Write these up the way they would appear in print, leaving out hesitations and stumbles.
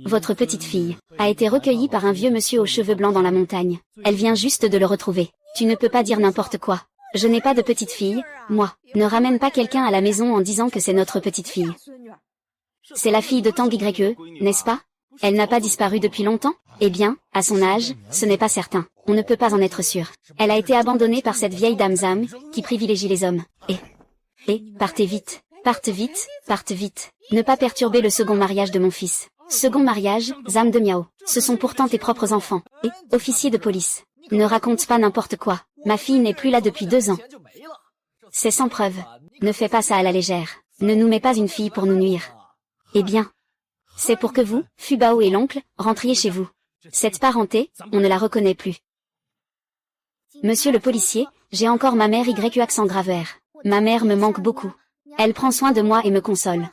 Votre petite fille a été recueillie par un vieux monsieur aux cheveux blancs dans la montagne. Elle vient juste de le retrouver. Tu ne peux pas dire n'importe quoi. Je n'ai pas de petite fille, moi. Ne ramène pas quelqu'un à la maison en disant que c'est notre petite fille. C'est la fille de Tang Yue, n'est-ce pas? Elle n'a pas disparu depuis longtemps? Eh bien, à son âge, ce n'est pas certain. On ne peut pas en être sûr. Elle a été abandonnée par cette vieille dame Zam, qui privilégie les hommes. Partez vite. Partez vite, partez vite. Ne pas perturber le second mariage de mon fils. Second mariage, Zam de Miao. Ce sont pourtant tes propres enfants. Officier de police. Ne raconte pas n'importe quoi. Ma fille n'est plus là depuis 2 ans. C'est sans preuve. Ne fais pas ça à la légère. Ne nous mets pas une fille pour nous nuire. Eh bien, c'est pour que vous, Fubao et l'oncle, rentriez chez vous. Cette parenté, on ne la reconnaît plus. Monsieur le policier, j'ai encore ma mère YU accent graveur. Ma mère me manque beaucoup. Elle prend soin de moi et me console.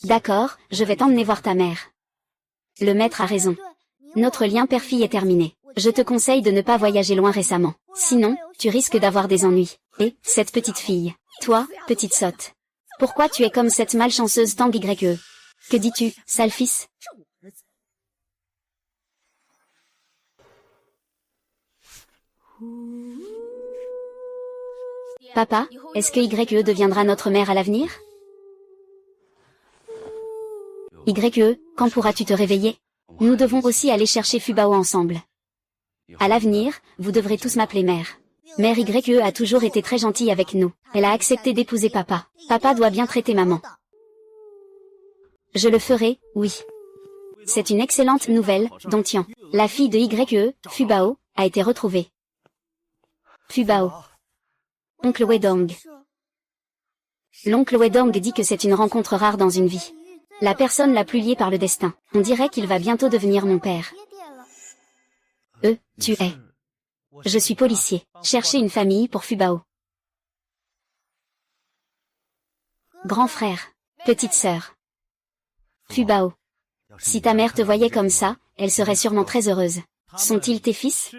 D'accord, je vais t'emmener voir ta mère. Le maître a raison. Notre lien père-fille est terminé. Je te conseille de ne pas voyager loin récemment. Sinon, tu risques d'avoir des ennuis. Et, cette petite fille. Toi, petite sotte. Pourquoi tu es comme cette malchanceuse Tang Yue? Que dis-tu, sale fils? Papa, est-ce que YE deviendra notre mère à l'avenir? YE, quand pourras-tu te réveiller? Nous devons aussi aller chercher Fubao ensemble. À l'avenir, vous devrez tous m'appeler mère. Mère YE a toujours été très gentille avec nous. Elle a accepté d'épouser papa. Papa doit bien traiter maman. Je le ferai, oui. C'est une excellente nouvelle, Dontian. La fille de YE, Fubao, a été retrouvée. Fubao. Oncle Wedong. L'oncle Wedong dit que c'est une rencontre rare dans une vie. La personne la plus liée par le destin. On dirait qu'il va bientôt devenir mon père. Tu es. Je suis policier. Cherchez une famille pour Fubao. Grand frère. Petite sœur. Fubao. Si ta mère te voyait comme ça, elle serait sûrement très heureuse. Sont-ils tes fils?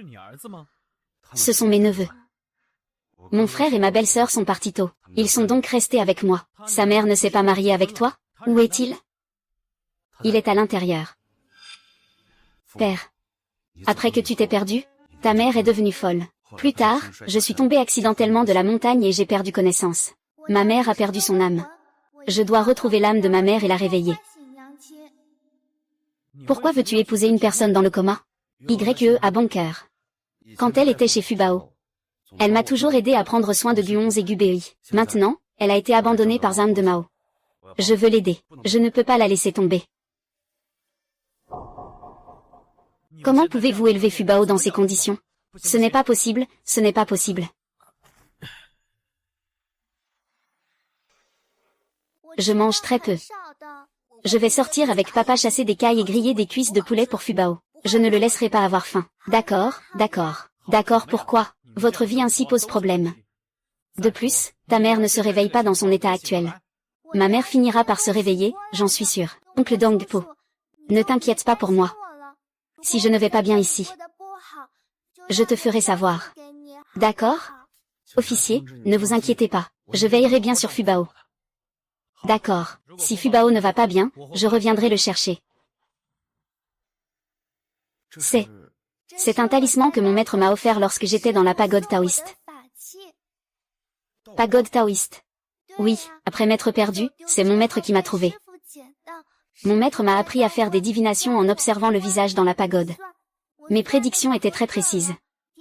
Ce sont mes neveux. Mon frère et ma belle-sœur sont partis tôt. Ils sont donc restés avec moi. Sa mère ne s'est pas mariée avec toi? Où est-il? Il est à l'intérieur. Père. Après que tu t'es perdu, ta mère est devenue folle. Plus tard, je suis tombée accidentellement de la montagne et j'ai perdu connaissance. Ma mère a perdu son âme. Je dois retrouver l'âme de ma mère et la réveiller. Pourquoi veux-tu épouser une personne dans le coma? YE a bon cœur. Quand elle était chez Fubao, elle m'a toujours aidé à prendre soin de Guons et Gubei. Maintenant, elle a été abandonnée par Zam de Mao. Je veux l'aider. Je ne peux pas la laisser tomber. Comment pouvez-vous élever Fubao dans ces conditions? Ce n'est pas possible, ce n'est pas possible. Je mange très peu. Je vais sortir avec papa chasser des cailles et griller des cuisses de poulet pour Fubao. Je ne le laisserai pas avoir faim. D'accord, d'accord. D'accord, pourquoi? Votre vie ainsi pose problème. De plus, ta mère ne se réveille pas dans son état actuel. Ma mère finira par se réveiller, j'en suis sûre. Oncle Dongpo. Ne t'inquiète pas pour moi. Si je ne vais pas bien ici, je te ferai savoir. D'accord? Officier, ne vous inquiétez pas. Je veillerai bien sur Fubao. D'accord. Si Fubao ne va pas bien, je reviendrai le chercher. C'est un talisman que mon maître m'a offert lorsque j'étais dans la pagode taoïste. Pagode taoïste. Oui, après m'être perdu, c'est mon maître qui m'a trouvé. Mon maître m'a appris à faire des divinations en observant le visage dans la pagode. Mes prédictions étaient très précises.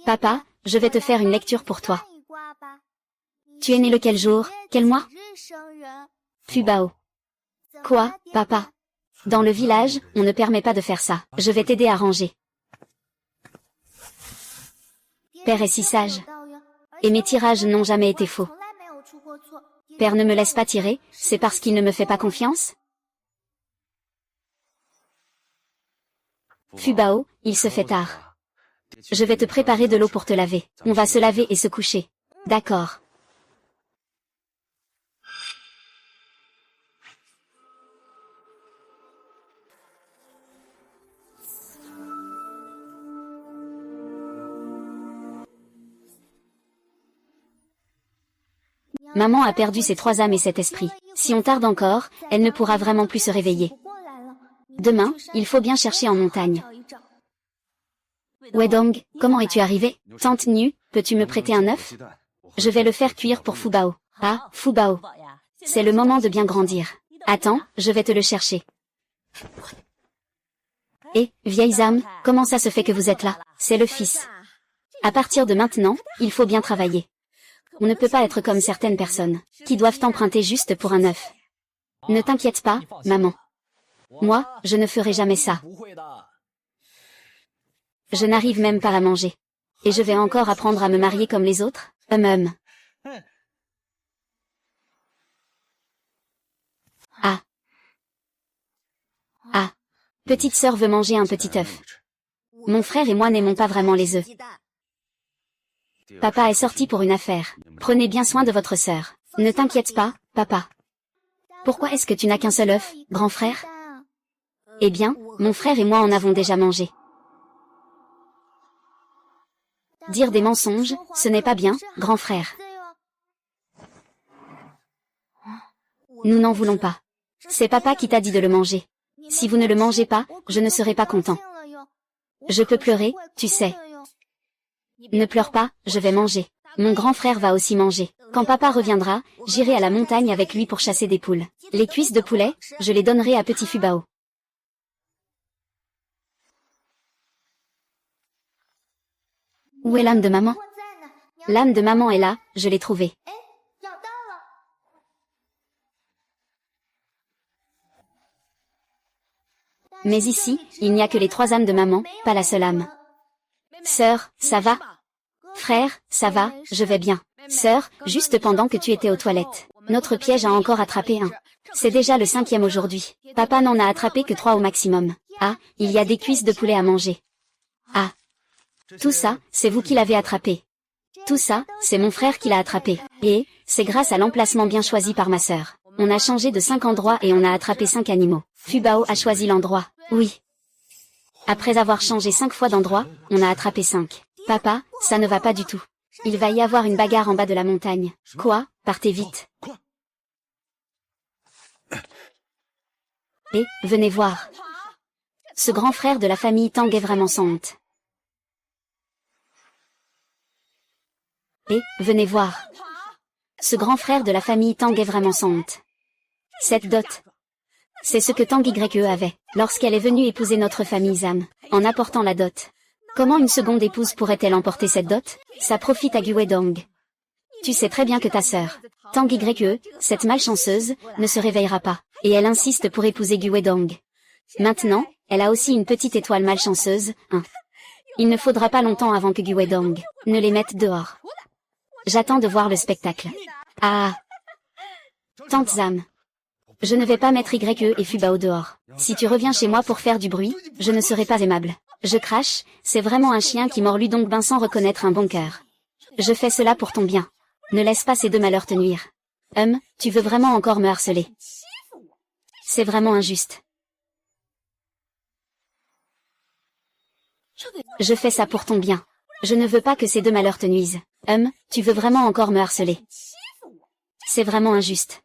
Papa, je vais te faire une lecture pour toi. Tu es né le quel jour, quel mois? Fubao. Quoi, papa? Dans le village, on ne permet pas de faire ça. Je vais t'aider à ranger. Père est si sage. Et mes tirages n'ont jamais été faux. Père ne me laisse pas tirer, c'est parce qu'il ne me fait pas confiance? Fubao, il se fait tard. Je vais te préparer de l'eau pour te laver. On va se laver et se coucher. D'accord. Maman a perdu ses 3 âmes et cet esprit. Si on tarde encore, elle ne pourra vraiment plus se réveiller. Demain, il faut bien chercher en montagne. Wedong, comment es-tu arrivé? Tante Nue, peux-tu me prêter un œuf? Je vais le faire cuire pour Fubao. Ah, Fubao. C'est le moment de bien grandir. Attends, je vais te le chercher. Et, vieilles âmes, comment ça se fait que vous êtes là? C'est le fils. À partir de maintenant, il faut bien travailler. On ne peut pas être comme certaines personnes, qui doivent emprunter juste pour un œuf. Ne t'inquiète pas, maman. Moi, je ne ferai jamais ça. Je n'arrive même pas à manger. Et je vais encore apprendre à me marier comme les autres? Ah. Ah. Petite sœur veut manger un petit œuf. Mon frère et moi n'aimons pas vraiment les œufs. Papa est sorti pour une affaire. Prenez bien soin de votre sœur. Ne t'inquiète pas, papa. Pourquoi est-ce que tu n'as qu'un seul œuf, grand frère? Eh bien, mon frère et moi en avons déjà mangé. Dire des mensonges, ce n'est pas bien, grand frère. Nous n'en voulons pas. C'est papa qui t'a dit de le manger. Si vous ne le mangez pas, je ne serai pas content. Je peux pleurer, tu sais. Ne pleure pas, je vais manger. Mon grand frère va aussi manger. Quand papa reviendra, j'irai à la montagne avec lui pour chasser des poules. Les cuisses de poulet, je les donnerai à petit Fubao. Où est l'âme de maman? L'âme de maman est là, je l'ai trouvée. Mais ici, il n'y a que les 3 âmes de maman, pas la seule âme. Sœur, ça va? Frère, ça va, je vais bien. Sœur, juste pendant que tu étais aux toilettes, notre piège a encore attrapé un. C'est déjà le 5e aujourd'hui. Papa n'en a attrapé que 3 au maximum. Ah, il y a des cuisses de poulet à manger. Ah. Tout ça, c'est vous qui l'avez attrapé. Tout ça, c'est mon frère qui l'a attrapé. Et, c'est grâce à l'emplacement bien choisi par ma sœur. On a changé de 5 endroits et on a attrapé 5 animaux. Fubao a choisi l'endroit, oui. Après avoir changé 5 fois d'endroit, on a attrapé 5. Papa, ça ne va pas du tout. Il va y avoir une bagarre en bas de la montagne. Quoi? Partez vite. Et, venez voir. Ce grand frère de la famille Tang est vraiment sans honte. Et, venez voir. Ce grand frère de la famille Tang est vraiment sans honte. Cette dot. C'est ce que Tang Ye avait, lorsqu'elle est venue épouser notre famille Zam, en apportant la dot. Comment une seconde épouse pourrait-elle emporter cette dot? Ça profite à Gu Wedong. Tu sais très bien que ta sœur, Tang Ye, cette malchanceuse, ne se réveillera pas, et elle insiste pour épouser Gu Wedong. Maintenant, elle a aussi une petite étoile malchanceuse, hein. Il ne faudra pas longtemps avant que Gu Wedong ne les mette dehors. J'attends de voir le spectacle. Ah. Tante Zam. Je ne vais pas mettre Y et Fubao dehors. Si tu reviens chez moi pour faire du bruit, je ne serai pas aimable. Je crache, c'est vraiment un chien qui mord lui donc ben sans reconnaître un bon cœur. Je fais cela pour ton bien. Ne laisse pas ces 2 malheurs te nuire. Tu veux vraiment encore me harceler? C'est vraiment injuste. Je fais ça pour ton bien. Je ne veux pas que ces 2 malheurs te nuisent. Tu veux vraiment encore me harceler? C'est vraiment injuste.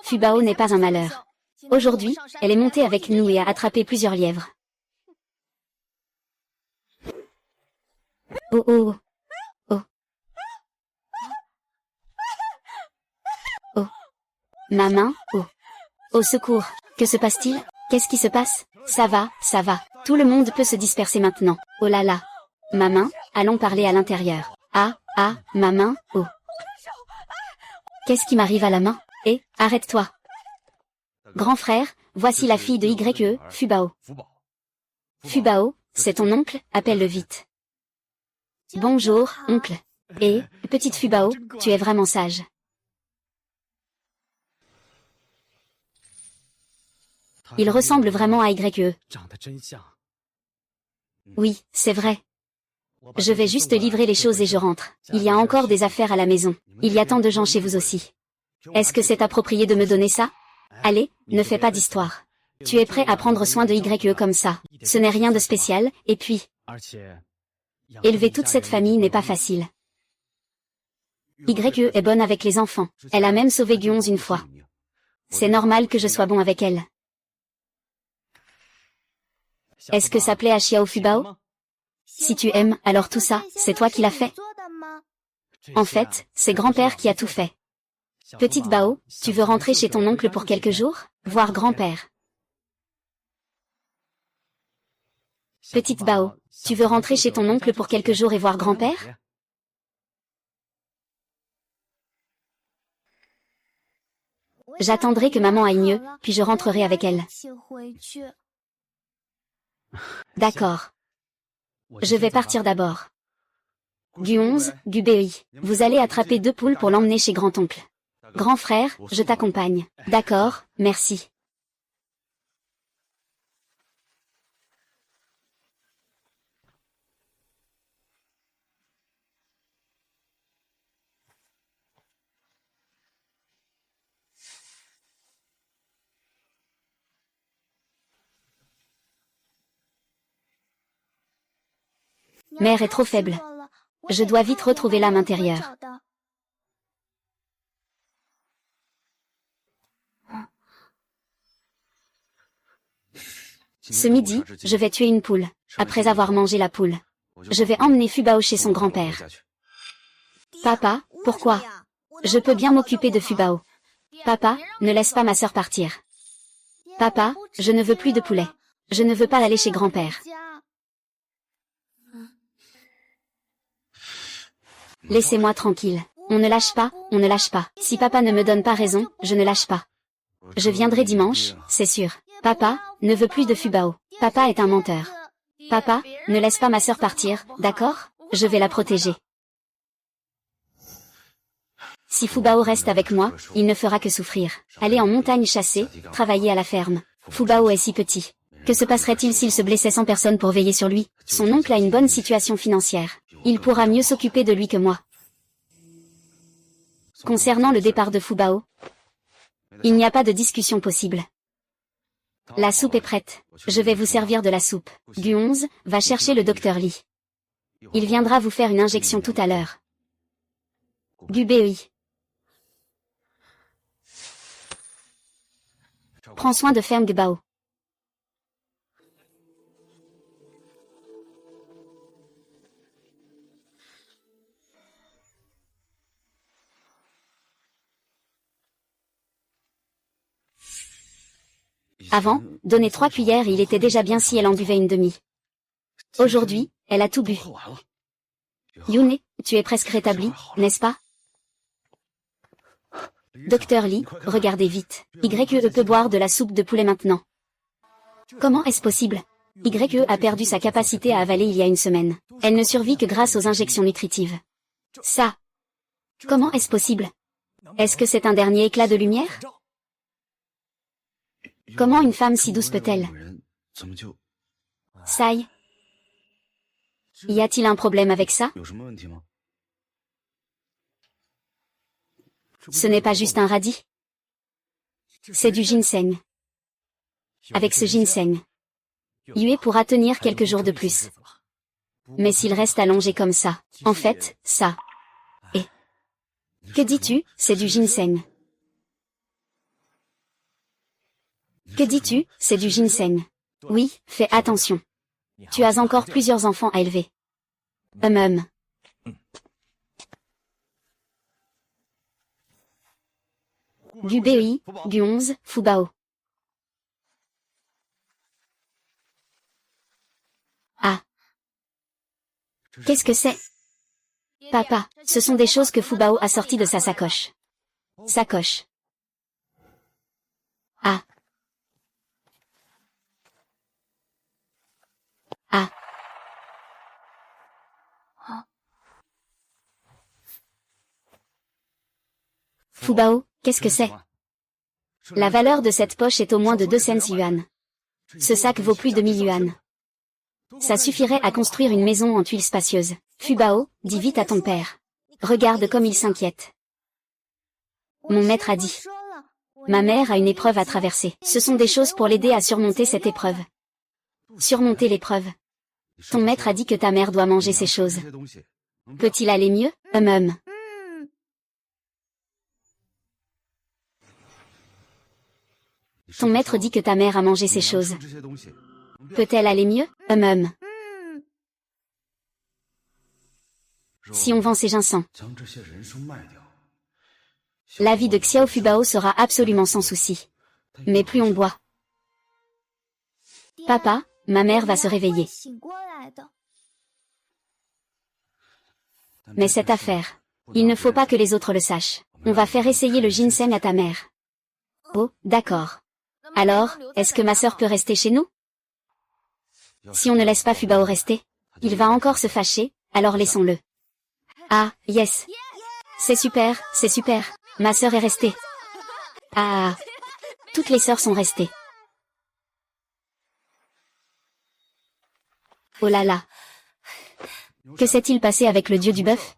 Fubao n'est pas un malheur. Aujourd'hui, elle est montée avec nous et a attrapé plusieurs lièvres. Oh oh oh. Oh. Ma main, oh. Au secours, que se passe-t-il? Qu'est-ce qui se passe? Ça va, ça va. Tout le monde peut se disperser maintenant. Oh là là. Ma main, allons parler à l'intérieur. Ah, ah, ma main, oh. Qu'est-ce qui m'arrive à la main? Eh, arrête-toi. Grand frère, voici la fille de YE, Fubao. Fubao, c'est ton oncle, appelle-le vite. Bonjour, oncle. Et, petite Fubao, tu es vraiment sage. Il ressemble vraiment à YE. Oui, c'est vrai. Je vais juste livrer les choses et je rentre. Il y a encore des affaires à la maison. Il y a tant de gens chez vous aussi. Est-ce que c'est approprié de me donner ça? Allez, ne fais pas d'histoire. Tu es prêt à prendre soin de YE comme ça. Ce n'est rien de spécial, et puis... élever toute cette famille n'est pas facile. YE est bonne avec les enfants. Elle a même sauvé Guionze une fois. C'est normal que je sois bon avec elle. Est-ce que ça plaît à Xiao Fubao? Si tu aimes, alors tout ça, c'est toi qui l'as fait. En fait, c'est grand-père qui a tout fait. Petite Bao, tu veux rentrer chez ton oncle pour quelques jours? Voir grand-père. Petite Bao, tu veux rentrer chez ton oncle pour quelques jours et voir grand-père? J'attendrai que maman aille mieux, puis je rentrerai avec elle. D'accord. Je vais partir d'abord. Guionze, Gubei, vous allez attraper 2 poules pour l'emmener chez grand-oncle. Grand frère, je t'accompagne. D'accord, merci. Mère est trop faible. Je dois vite retrouver l'âme intérieure. Ce midi, je vais tuer une poule. Après avoir mangé la poule, je vais emmener Fubao chez son grand-père. Papa, pourquoi? Je peux bien m'occuper de Fubao. Papa, ne laisse pas ma sœur partir. Papa, je ne veux plus de poulet. Je ne veux pas aller chez grand-père. Laissez-moi tranquille. On ne lâche pas, on ne lâche pas. Si papa ne me donne pas raison, je ne lâche pas. Je viendrai dimanche, c'est sûr. Papa, ne veut plus de Fubao. Papa est un menteur. Papa, ne laisse pas ma sœur partir, d'accord? Je vais la protéger. Si Fubao reste avec moi, il ne fera que souffrir. Aller en montagne chasser, travailler à la ferme. Fubao est si petit. Que se passerait-il s'il se blessait sans personne pour veiller sur lui? Son oncle a une bonne situation financière. Il pourra mieux s'occuper de lui que moi. Concernant le départ de Fubao, il n'y a pas de discussion possible. La soupe est prête. Je vais vous servir de la soupe. Guionze, va chercher le docteur Li. Il viendra vous faire une injection tout à l'heure. Gubei. Prends soin de Feng Bao. Avant, donnez 3 cuillères et il était déjà bien si elle en buvait une demi. Aujourd'hui, elle a tout bu. Yune, tu es presque rétabli, n'est-ce pas? Docteur Li, regardez vite. YE peut boire de la soupe de poulet maintenant. Comment est-ce possible? YE a perdu sa capacité à avaler il y a une semaine. Elle ne survit que grâce aux injections nutritives. Ça. Comment est-ce possible? Est-ce que c'est un dernier éclat de lumière? Comment une femme si douce peut-elle? Sai. Y a-t-il un problème avec ça? Ce n'est pas juste un radis. C'est du ginseng. Avec ce ginseng, Yue pourra tenir quelques jours de plus. Mais s'il reste allongé comme ça, en fait, ça. Et que dis-tu? C'est du ginseng. Que dis-tu? C'est du ginseng. Oui, fais attention. Tu as encore plusieurs enfants à élever. Hum. Gubei, Guionze, Fubao. Ah. Qu'est-ce que c'est? Papa, ce sont des choses que Fubao a sorties de sa sacoche. Sacoche. Ah. Ah. Fubao, qu'est-ce que c'est? La valeur de cette poche est au moins de 2 cents yuan. Ce sac vaut plus de 1000 yuan. Ça suffirait à construire une maison en tuiles spacieuses. Fubao, dis vite à ton père. Regarde comme il s'inquiète. Mon maître a dit. Ma mère a une épreuve à traverser. Ce sont des choses pour l'aider à surmonter cette épreuve. Surmonter l'épreuve. Ton maître a dit que ta mère doit manger ces choses. Peut-il aller mieux? Ton maître dit que ta mère a mangé ces choses. Peut-elle aller mieux? Si on vend ces ginseng. La vie de Xiao Fubao sera absolument sans souci. Mais plus on boit. Papa, ma mère va se réveiller. Mais cette affaire, il ne faut pas que les autres le sachent. On va faire essayer le ginseng à ta mère. Oh, d'accord. Alors, est-ce que ma sœur peut rester chez nous? Si on ne laisse pas Fubao rester, il va encore se fâcher, alors laissons-le. Ah, yes. C'est super, c'est super. Ma sœur est restée. Ah, toutes les sœurs sont restées. Oh là là. Que s'est-il passé avec le dieu du bœuf?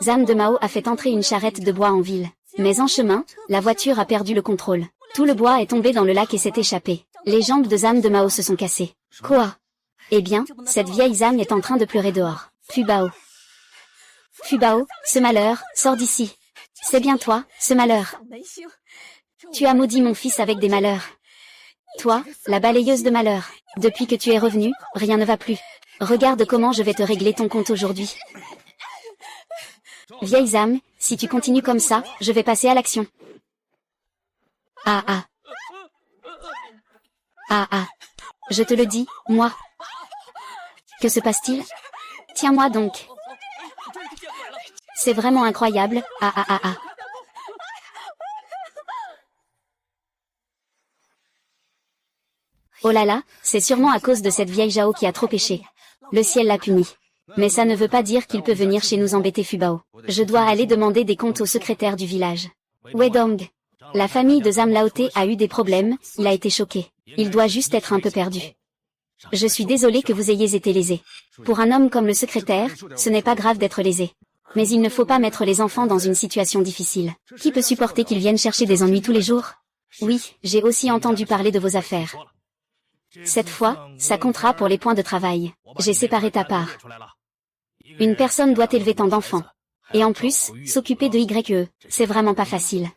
Zhang de Mao a fait entrer une charrette de bois en ville. Mais en chemin, la voiture a perdu le contrôle. Tout le bois est tombé dans le lac et s'est échappé. Les jambes de Zhang de Mao se sont cassées. Quoi? Eh bien, cette vieille Zhang est en train de pleurer dehors. Fubao. Fubao, ce malheur, sors d'ici. C'est bien toi, ce malheur. Tu as maudit mon fils avec des malheurs. Toi, la balayeuse de malheur. Depuis que tu es revenu, rien ne va plus. Regarde comment je vais te régler ton compte aujourd'hui. Vieille âme, si tu continues comme ça, je vais passer à l'action. Ah ah. Ah ah. Je te le dis, moi. Que se passe-t-il? Tiens-moi donc. C'est vraiment incroyable, ah ah ah ah. Oh là là, c'est sûrement à cause de cette vieille Zhao qui a trop péché. Le ciel l'a puni. Mais ça ne veut pas dire qu'il peut venir chez nous embêter Fubao. Je dois aller demander des comptes au secrétaire du village. Wedong. La famille de Zhang Laote a eu des problèmes, il a été choqué. Il doit juste être un peu perdu. Je suis désolé que vous ayez été lésé. Pour un homme comme le secrétaire, ce n'est pas grave d'être lésé. Mais il ne faut pas mettre les enfants dans une situation difficile. Qui peut supporter qu'ils viennent chercher des ennuis tous les jours? Oui, j'ai aussi entendu parler de vos affaires. Cette fois, ça comptera pour les points de travail. J'ai séparé ta part. Une personne doit élever tant d'enfants. Et en plus, s'occuper de YE, c'est vraiment pas facile.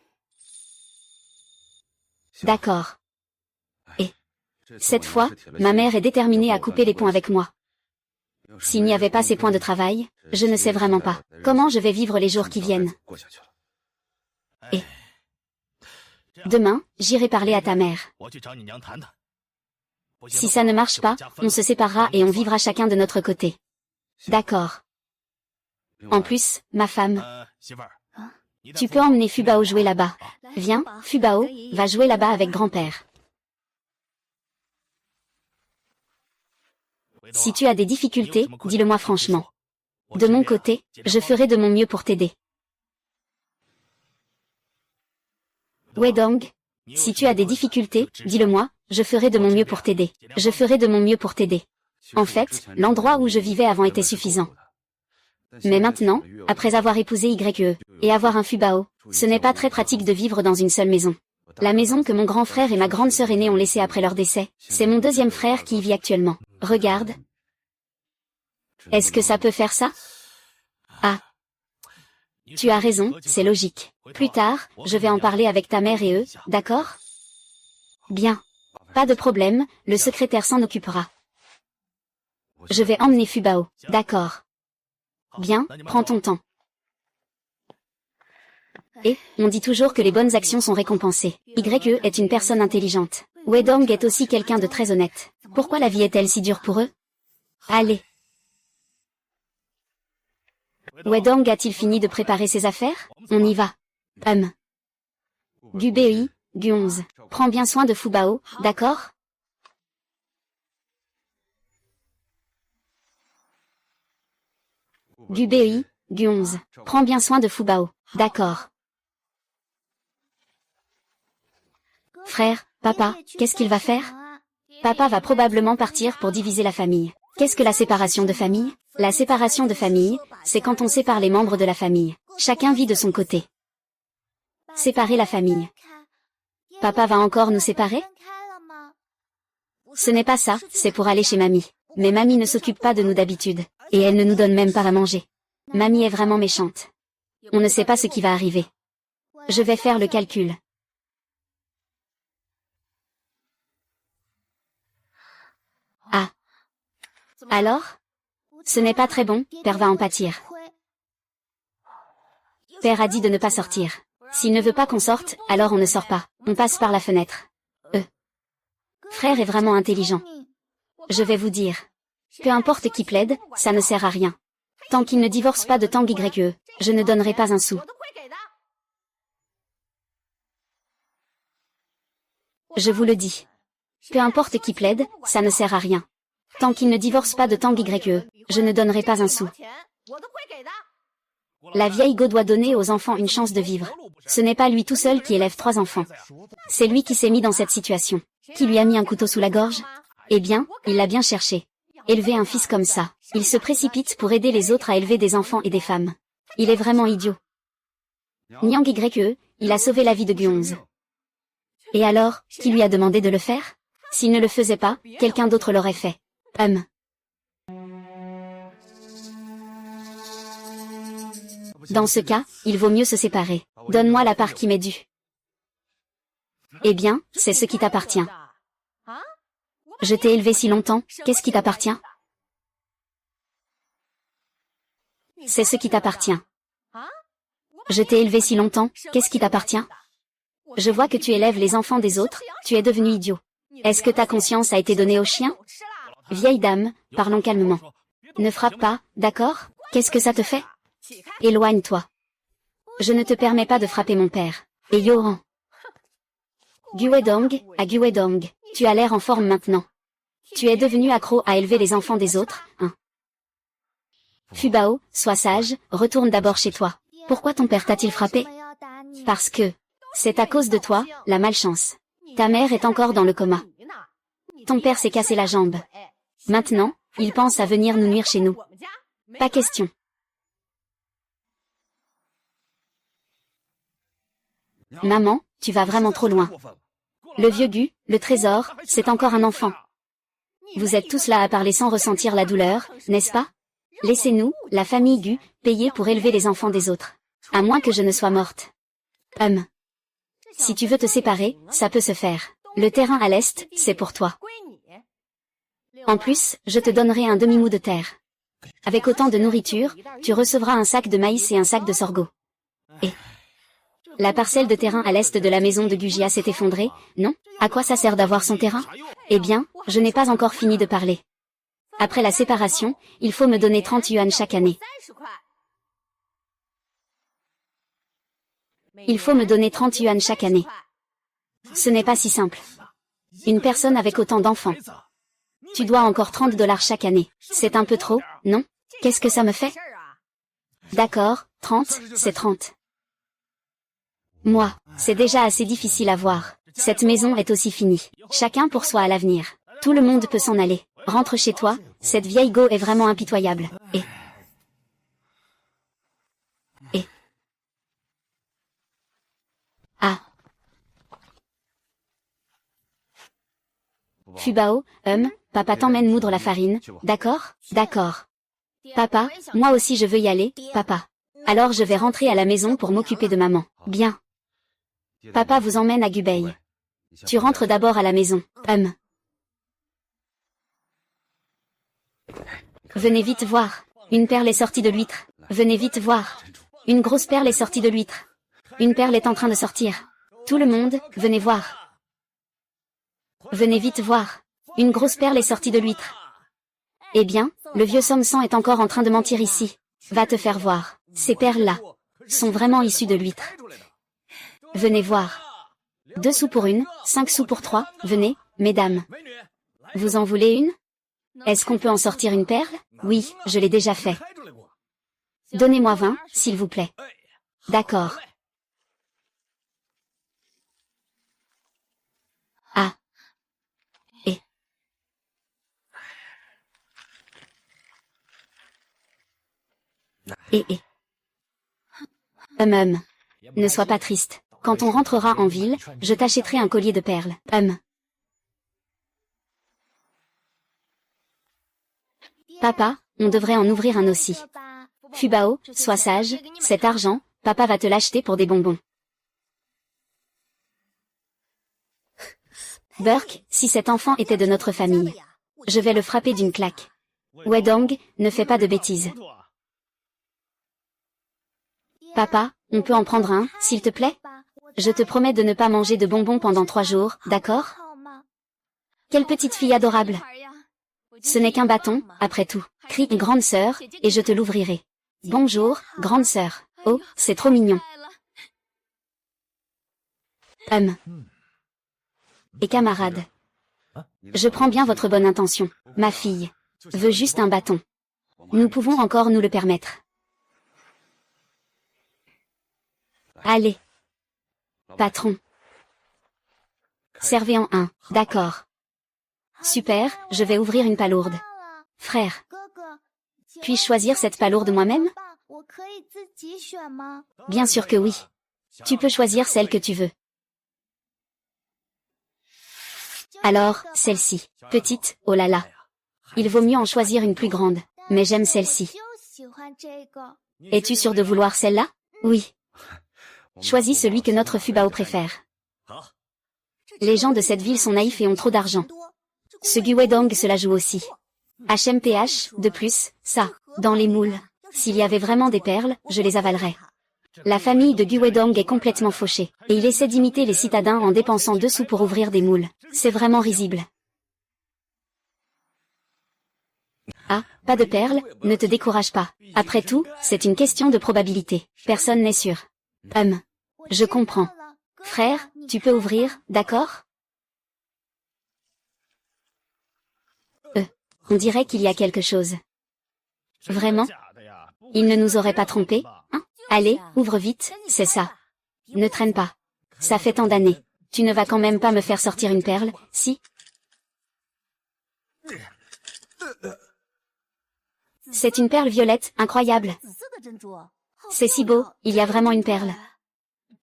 D'accord. Et cette fois, ma mère est déterminée à couper les ponts avec moi. S'il n'y avait pas ces points de travail, je ne sais vraiment pas comment je vais vivre les jours qui viennent. Et demain, j'irai parler à ta mère. Si ça ne marche pas, on se séparera et on vivra chacun de notre côté. D'accord. En plus, ma femme. Tu peux emmener Fubao jouer là-bas. Viens, Fubao, va jouer là-bas avec grand-père. Si tu as des difficultés, dis-le-moi franchement. De mon côté, je ferai de mon mieux pour t'aider. Wedong, si tu as des difficultés, dis-le-moi, je ferai de mon mieux pour t'aider. Je ferai de mon mieux pour t'aider. En fait, l'endroit où je vivais avant était suffisant. Mais maintenant, après avoir épousé YE, et avoir un Fubao, ce n'est pas très pratique de vivre dans une seule maison. La maison que mon grand frère et ma grande sœur aînée ont laissée après leur décès, c'est mon deuxième frère qui y vit actuellement. Regarde. Est-ce que ça peut faire ça? Ah. Tu as raison, c'est logique. Plus tard, je vais en parler avec ta mère et eux, d'accord? Bien. Pas de problème, le secrétaire s'en occupera. Je vais emmener Fubao, d'accord. Bien, prends ton temps. Et, on dit toujours que les bonnes actions sont récompensées. YE est une personne intelligente. Wedong est aussi quelqu'un de très honnête. Pourquoi la vie est-elle si dure pour eux? Allez. Wedong a-t-il fini de préparer ses affaires? On y va. Gu Bei, Gu 11. Prends bien soin de Fubao, d'accord? Gu Bei, Gu 11. Prends bien soin de Fubao, d'accord. Frère, papa, qu'est-ce qu'il va faire? Papa va probablement partir pour diviser la famille. Qu'est-ce que la séparation de famille? La séparation de famille, c'est quand on sépare les membres de la famille. Chacun vit de son côté. Séparer la famille. Papa va encore nous séparer? Ce n'est pas ça, c'est pour aller chez mamie. Mais mamie ne s'occupe pas de nous d'habitude. Et elle ne nous donne même pas à manger. Mamie est vraiment méchante. On ne sait pas ce qui va arriver. Je vais faire le calcul. Alors? Ce n'est pas très bon, père va en pâtir. Père a dit de ne pas sortir. S'il ne veut pas qu'on sorte, alors on ne sort pas, on passe par la fenêtre. Frère est vraiment intelligent. Je vais vous dire. Peu importe qui plaide, ça ne sert à rien. Tant qu'il ne divorce pas de Tang YE, je ne donnerai pas un sou. Je vous le dis. Peu importe qui plaide, ça ne sert à rien. Tant qu'il ne divorce pas de Tang YE, je ne donnerai pas un sou. La vieille Go doit donner aux enfants une chance de vivre. Ce n'est pas lui tout seul qui élève 3 enfants. C'est lui qui s'est mis dans cette situation. Qui lui a mis un couteau sous la gorge? Eh bien, il l'a bien cherché. Élever un fils comme ça, il se précipite pour aider les autres à élever des enfants et des femmes. Il est vraiment idiot. Nyang YE, il a sauvé la vie de Guonze. Et alors, qui lui a demandé de le faire? S'il ne le faisait pas, quelqu'un d'autre l'aurait fait. Dans ce cas, il vaut mieux se séparer. Donne-moi la part qui m'est due. Eh bien, c'est ce qui t'appartient. Je t'ai élevé si longtemps, qu'est-ce qui t'appartient? C'est ce qui t'appartient. Je t'ai élevé si longtemps, qu'est-ce qui t'appartient? Je vois que tu élèves les enfants des autres, tu es devenu idiot. Est-ce que ta conscience a été donnée au chien? Vieille dame, parlons calmement. Ne frappe pas, d'accord? Qu'est-ce que ça te fait? Éloigne-toi. Je ne te permets pas de frapper mon père. Et Yoran. Guedong, à Guedong, tu as l'air en forme maintenant. Tu es devenu accro à élever les enfants des autres, hein? Fubao, sois sage, retourne d'abord chez toi. Pourquoi ton père t'a-t-il frappé? Parce que c'est à cause de toi, la malchance. Ta mère est encore dans le coma. Ton père s'est cassé la jambe. Maintenant, il pense à venir nous nuire chez nous. Pas question. Maman, tu vas vraiment trop loin. Le vieux Gu, le trésor, c'est encore un enfant. Vous êtes tous là à parler sans ressentir la douleur, n'est-ce pas? Laissez-nous, la famille Gu, payer pour élever les enfants des autres. À moins que je ne sois morte. Si tu veux te séparer, ça peut se faire. Le terrain à l'est, c'est pour toi. En plus, je te donnerai un demi-mou de terre. Avec autant de nourriture, tu recevras un sac de maïs et un sac de sorgho. Et la parcelle de terrain à l'est de la maison de Gujia s'est effondrée, non? À quoi ça sert d'avoir son terrain? Eh bien, je n'ai pas encore fini de parler. Après la séparation, il faut me donner 30 yuan chaque année. Il faut me donner 30 yuan chaque année. Ce n'est pas si simple. Une personne avec autant d'enfants. Tu dois encore 30 dollars chaque année. C'est un peu trop, non? Qu'est-ce que ça me fait? D'accord, 30, c'est 30. Moi, c'est déjà assez difficile à voir. Cette maison est aussi finie. Chacun pour soi à l'avenir. Tout le monde peut s'en aller. Rentre chez toi, cette vieille Go est vraiment impitoyable. Et ah. Fubao, papa t'emmène moudre la farine, d'accord? D'accord. Papa, moi aussi je veux y aller, papa. Alors je vais rentrer à la maison pour m'occuper de maman. Bien. Papa vous emmène à Gubei. Tu rentres d'abord à la maison, Venez vite voir. Une perle est sortie de l'huître. Venez vite voir. Une grosse perle est sortie de l'huître. Une perle est en train de sortir. Tout le monde, venez voir. Venez vite voir. Une grosse perle est sortie de l'huître. Eh bien, le vieux Somsan est encore en train de mentir ici. Va te faire voir. Ces perles-là sont vraiment issues de l'huître. Venez voir. 2 sous pour une, 5 sous pour 3, venez, mesdames. Vous en voulez une? Est-ce qu'on peut en sortir une perle? Oui, je l'ai déjà fait. Donnez-moi 20, s'il vous plaît. D'accord. Ah. Et. Ne sois pas triste. Quand on rentrera en ville, je t'achèterai un collier de perles. Papa, on devrait en ouvrir un aussi. Fubao, sois sage, cet argent, papa va te l'acheter pour des bonbons. Burke, si cet enfant était de notre famille, je vais le frapper d'une claque. Wedong, ne fais pas de bêtises. Papa, on peut en prendre un, s'il te plaît? Je te promets de ne pas manger de bonbons pendant 3 jours, d'accord? Quelle petite fille adorable. Ce n'est qu'un bâton, après tout. Crie grande sœur, et je te l'ouvrirai. Bonjour, grande sœur. Oh, c'est trop mignon. Et camarade. Je prends bien votre bonne intention. Ma fille veut juste un bâton. Nous pouvons encore nous le permettre. Allez. Patron. Servez en un, d'accord. Super, je vais ouvrir une palourde. Frère. Puis-je choisir cette palourde moi-même? Bien sûr que oui. Tu peux choisir celle que tu veux. Alors, celle-ci. Petite, oh là là. Il vaut mieux en choisir une plus grande. Mais j'aime celle-ci. Es-tu sûr de vouloir celle-là? Oui. Choisis celui que notre Fubao préfère. Les gens de cette ville sont naïfs et ont trop d'argent. Ce Guwedong se la joue aussi. HMPH, de plus, ça, dans les moules. S'il y avait vraiment des perles, je les avalerais. La famille de Guwedong est complètement fauchée, et il essaie d'imiter les citadins en dépensant 2 sous pour ouvrir des moules. C'est vraiment risible. Ah, pas de perles, ne te décourage pas. Après tout, c'est une question de probabilité. Personne n'est sûr. Je comprends. Frère, tu peux ouvrir, d'accord? On dirait qu'il y a quelque chose. Vraiment? Il ne nous aurait pas trompés, hein? Allez, ouvre vite, c'est ça. Ne traîne pas. Ça fait tant d'années. Tu ne vas quand même pas me faire sortir une perle, si? C'est une perle violette, incroyable. C'est si beau, il y a vraiment une perle.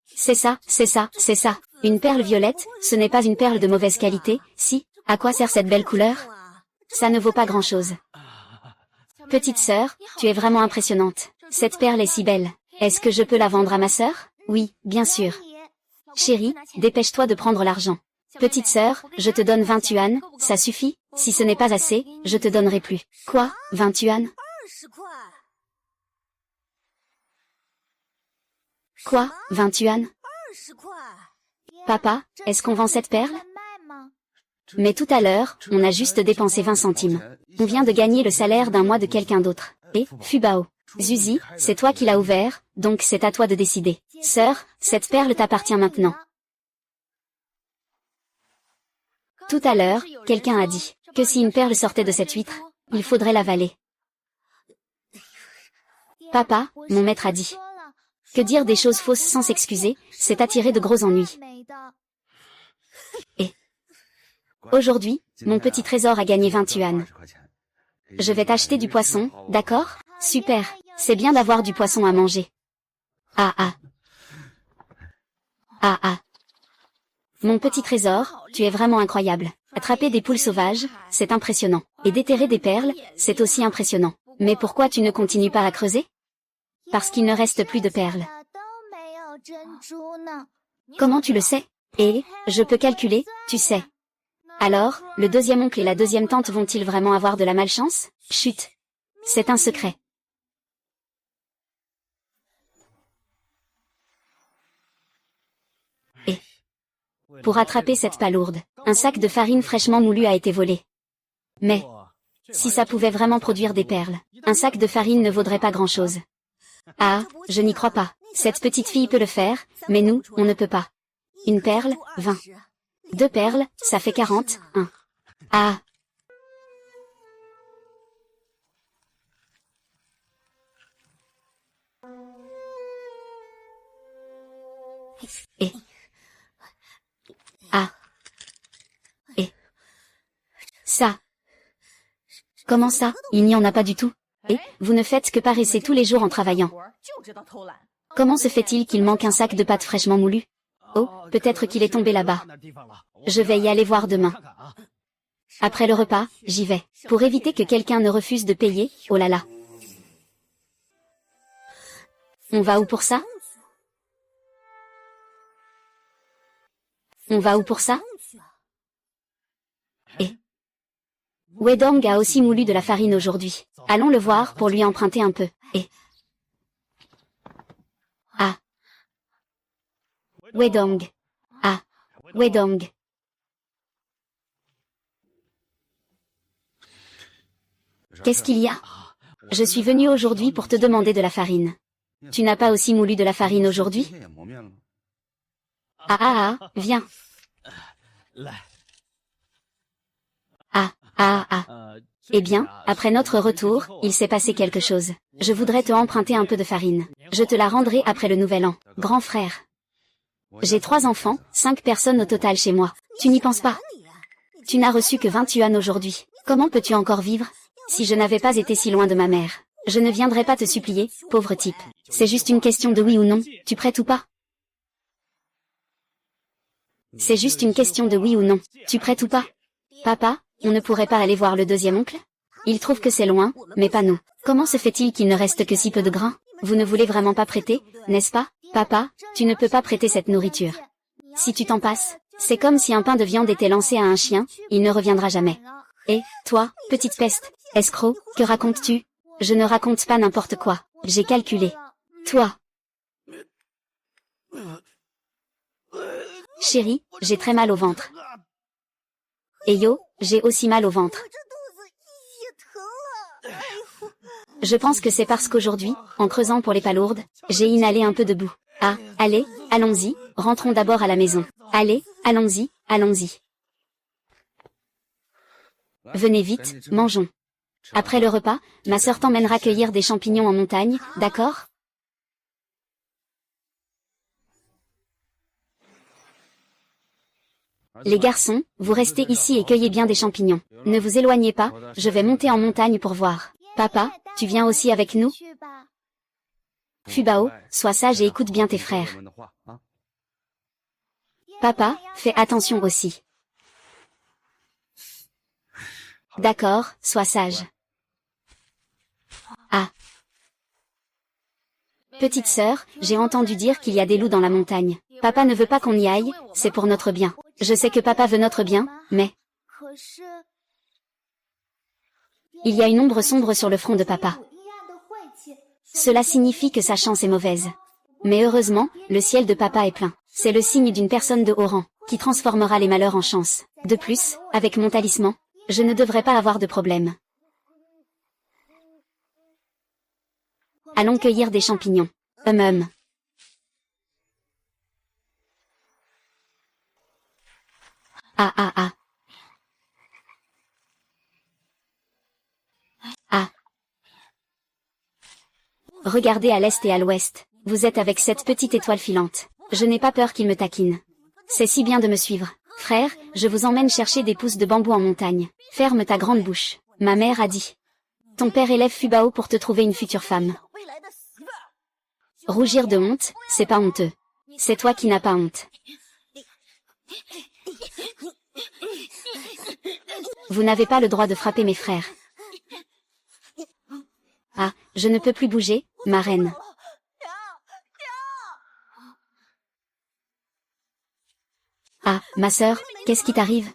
C'est ça, c'est ça, c'est ça. Une perle violette, ce n'est pas une perle de mauvaise qualité, si? À quoi sert cette belle couleur? Ça ne vaut pas grand-chose. Petite sœur, tu es vraiment impressionnante. Cette perle est si belle. Est-ce que je peux la vendre à ma sœur? Oui, bien sûr. Chérie, dépêche-toi de prendre l'argent. Petite sœur, je te donne 20 yuan, ça suffit? Si ce n'est pas assez, je te donnerai plus. Quoi, 20 yuan? Quoi, 20 yuan? Papa, est-ce qu'on vend cette perle? Mais tout à l'heure, on a juste dépensé 20 centimes. On vient de gagner le salaire d'un mois de quelqu'un d'autre. Et, Fubao. Zuzi, c'est toi qui l'as ouvert, donc c'est à toi de décider. Sœur, cette perle t'appartient maintenant. Tout à l'heure, quelqu'un a dit que si une perle sortait de cette huître, il faudrait l'avaler. Papa, mon maître a dit que dire des choses fausses sans s'excuser, c'est attirer de gros ennuis. Et aujourd'hui, mon petit trésor a gagné 20 yuan. Je vais t'acheter du poisson, d'accord? Super, c'est bien d'avoir du poisson à manger. Ah ah. Ah ah. Mon petit trésor, tu es vraiment incroyable. Attraper des poules sauvages, c'est impressionnant. Et déterrer des perles, c'est aussi impressionnant. Mais pourquoi tu ne continues pas à creuser? Parce qu'il ne reste plus de perles. Comment tu le sais? Et, je peux calculer, tu sais. Alors, le deuxième oncle et la deuxième tante vont-ils vraiment avoir de la malchance? Chut. C'est un secret. Et pour attraper cette palourde, un sac de farine fraîchement moulue a été volé. Mais si ça pouvait vraiment produire des perles, un sac de farine ne vaudrait pas grand-chose. Ah, je n'y crois pas. Cette petite fille peut le faire, mais nous, on ne peut pas. Une perle, 20. 2 perles, ça fait 40, 1. Ah. Et. Ah. Et. Ça. Comment ça, il n'y en a pas du tout? Et, vous ne faites que paresser tous les jours en travaillant. Comment se fait-il qu'il manque un sac de pâtes fraîchement moulues? Oh, peut-être qu'il est tombé là-bas. Je vais y aller voir demain. Après le repas, j'y vais. Pour éviter que quelqu'un ne refuse de payer, oh là là. On va où pour ça? On va où pour ça? Et Wedong a aussi moulu de la farine aujourd'hui. Allons le voir pour lui emprunter un peu. Et... Ah. Wedong. Ah. Wedong. Qu'est-ce qu'il y a? Je suis venu aujourd'hui pour te demander de la farine. Tu n'as pas aussi moulu de la farine aujourd'hui? Viens. Eh bien, après notre retour, il s'est passé quelque chose. Je voudrais te emprunter un peu de farine. Je te la rendrai après le nouvel an. Grand frère. J'ai 3 enfants, 5 personnes au total chez moi. Tu n'y penses pas? Tu n'as reçu que 20 yuan aujourd'hui. Comment peux-tu encore vivre? Si je n'avais pas été si loin de ma mère, je ne viendrais pas te supplier, pauvre type. C'est juste une question de oui ou non, tu prêtes ou pas? C'est juste une question de oui ou non, tu prêtes ou pas? Papa, on ne pourrait pas aller voir le deuxième oncle? Il trouve que c'est loin, mais pas nous. Comment se fait-il qu'il ne reste que si peu de grains? Vous ne voulez vraiment pas prêter, n'est-ce pas? Papa, tu ne peux pas prêter cette nourriture. Si tu t'en passes, c'est comme si un pain de viande était lancé à un chien, il ne reviendra jamais. Et, toi, petite peste, escroc, que racontes-tu? Je ne raconte pas n'importe quoi, j'ai calculé. Toi. Chérie, j'ai très mal au ventre. Et yo, j'ai aussi mal au ventre. Je pense que c'est parce qu'aujourd'hui, en creusant pour les palourdes, j'ai inhalé un peu de boue. Ah, allez, allons-y, rentrons d'abord à la maison. Allez, allons-y, allons-y. Venez vite, mangeons. Après le repas, ma sœur t'emmènera cueillir des champignons en montagne, d'accord? Les garçons, vous restez ici et cueillez bien des champignons. Ne vous éloignez pas, je vais monter en montagne pour voir. Papa, tu viens aussi avec nous? Fubao, sois sage et écoute bien tes frères. Papa, fais attention aussi. D'accord, sois sage. Ah. Petite sœur, j'ai entendu dire qu'il y a des loups dans la montagne. Papa ne veut pas qu'on y aille, c'est pour notre bien. Je sais que papa veut notre bien, mais... Il y a une ombre sombre sur le front de papa. Cela signifie que sa chance est mauvaise. Mais heureusement, le ciel de papa est plein. C'est le signe d'une personne de haut rang, qui transformera les malheurs en chance. De plus, avec mon talisman, je ne devrais pas avoir de problème. Allons cueillir des champignons. Ah. Regardez à l'est et à l'ouest. Vous êtes avec cette petite étoile filante. Je n'ai pas peur qu'il me taquine. C'est si bien de me suivre. Frère, je vous emmène chercher des pousses de bambou en montagne. Ferme ta grande bouche. Ma mère a dit. Ton père élève Fubao pour te trouver une future femme. Rougir de honte, c'est pas honteux. C'est toi qui n'as pas honte. Vous n'avez pas le droit de frapper mes frères. Ah, je ne peux plus bouger, ma reine. Ah, ma sœur, qu'est-ce qui t'arrive?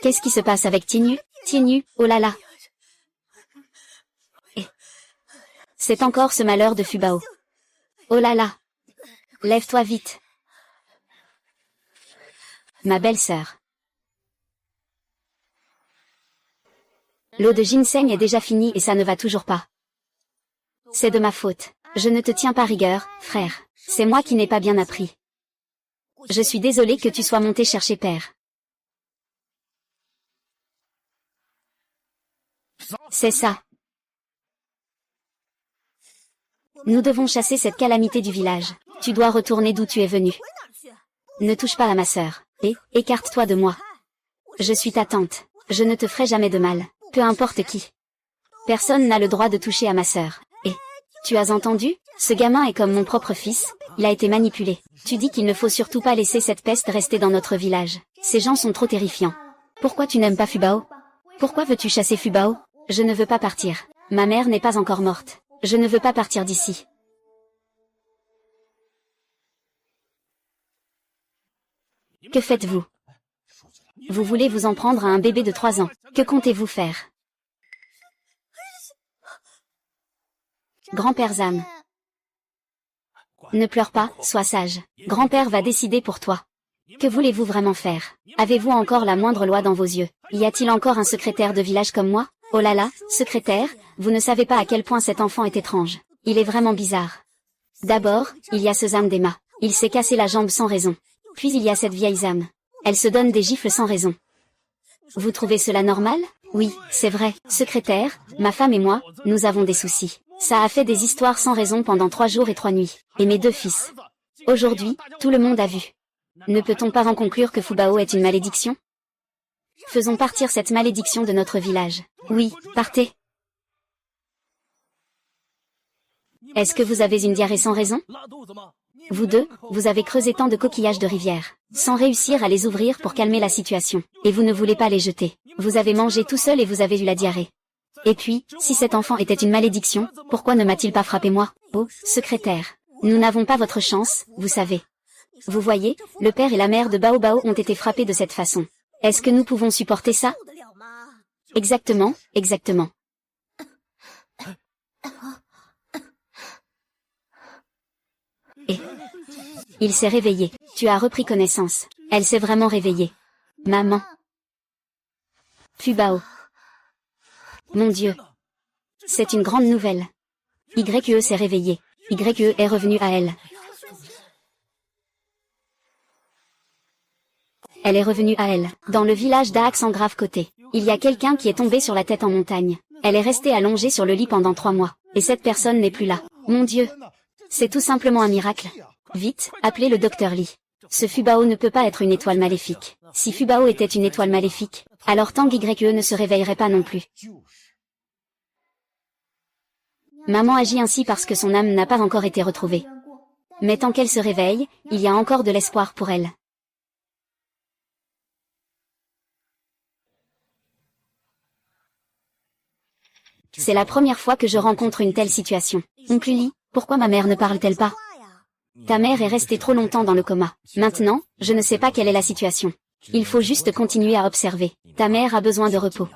Qu'est-ce qui se passe avec Tiennu? Tiennu, oh là là. C'est encore ce malheur de Fubao. Oh là là. Lève-toi vite. Ma belle-sœur. L'eau de ginseng est déjà finie et ça ne va toujours pas. C'est de ma faute. Je ne te tiens pas rigueur, frère. C'est moi qui n'ai pas bien appris. Je suis désolée que tu sois monté chercher père. C'est ça. Nous devons chasser cette calamité du village. Tu dois retourner d'où tu es venu. Ne touche pas à ma sœur. Et, écarte-toi de moi. Je suis ta tante. Je ne te ferai jamais de mal. Peu importe qui. Personne n'a le droit de toucher à ma sœur. Et, tu as entendu? Ce gamin est comme mon propre fils, il a été manipulé. Tu dis qu'il ne faut surtout pas laisser cette peste rester dans notre village. Ces gens sont trop terrifiants. Pourquoi tu n'aimes pas Fubao? Pourquoi veux-tu chasser Fubao? Je ne veux pas partir. Ma mère n'est pas encore morte. Je ne veux pas partir d'ici. Que faites-vous? Vous voulez vous en prendre à un bébé de 3 ans. Que comptez-vous faire? Grand-père Zam. Ne pleure pas, sois sage. Grand-père va décider pour toi. Que voulez-vous vraiment faire? Avez-vous encore la moindre loi dans vos yeux? Y a-t-il encore un secrétaire de village comme moi? Oh là là, secrétaire, vous ne savez pas à quel point cet enfant est étrange. Il est vraiment bizarre. D'abord, il y a ce Zam d'Emma. Il s'est cassé la jambe sans raison. Puis il y a cette vieille Zam. Elle se donne des gifles sans raison. Vous trouvez cela normal? Oui, c'est vrai. Secrétaire, ma femme et moi, nous avons des soucis. Ça a fait des histoires sans raison pendant 3 jours et 3 nuits. Et mes 2 fils. Aujourd'hui, tout le monde a vu. Ne peut-on pas en conclure que Fubao est une malédiction? Faisons partir cette malédiction de notre village. Oui, partez. Est-ce que vous avez une diarrhée sans raison? Vous deux, vous avez creusé tant de coquillages de rivière, sans réussir à les ouvrir pour calmer la situation. Et vous ne voulez pas les jeter. Vous avez mangé tout seul et vous avez eu la diarrhée. Et puis, si cet enfant était une malédiction, pourquoi ne m'a-t-il pas frappé moi? Oh, secrétaire. Nous n'avons pas votre chance, vous savez. Vous voyez, le père et la mère de Bao Bao ont été frappés de cette façon. Est-ce que nous pouvons supporter ça? Exactement, exactement. Et il s'est réveillé. Tu as repris connaissance. Elle s'est vraiment réveillée. Maman. Fubao. Mon Dieu. C'est une grande nouvelle. YE s'est réveillé. YE est revenu à elle. Elle est revenue à elle. Dans le village d'Aax en grave côté, il y a quelqu'un qui est tombé sur la tête en montagne. Elle est restée allongée sur le lit pendant 3 mois. Et cette personne n'est plus là. Mon Dieu. C'est tout simplement un miracle. Vite, appelez le docteur Lee. Ce Fubao ne peut pas être une étoile maléfique. Si Fubao était une étoile maléfique, alors Tang YE ne se réveillerait pas non plus. Maman agit ainsi parce que son âme n'a pas encore été retrouvée. Mais tant qu'elle se réveille, il y a encore de l'espoir pour elle. C'est la première fois que je rencontre une telle situation. Oncle Lee, pourquoi ma mère ne parle-t-elle pas? Ta mère est restée trop longtemps dans le coma. Maintenant, je ne sais pas quelle est la situation. Il faut juste continuer à observer. Ta mère a besoin de repos.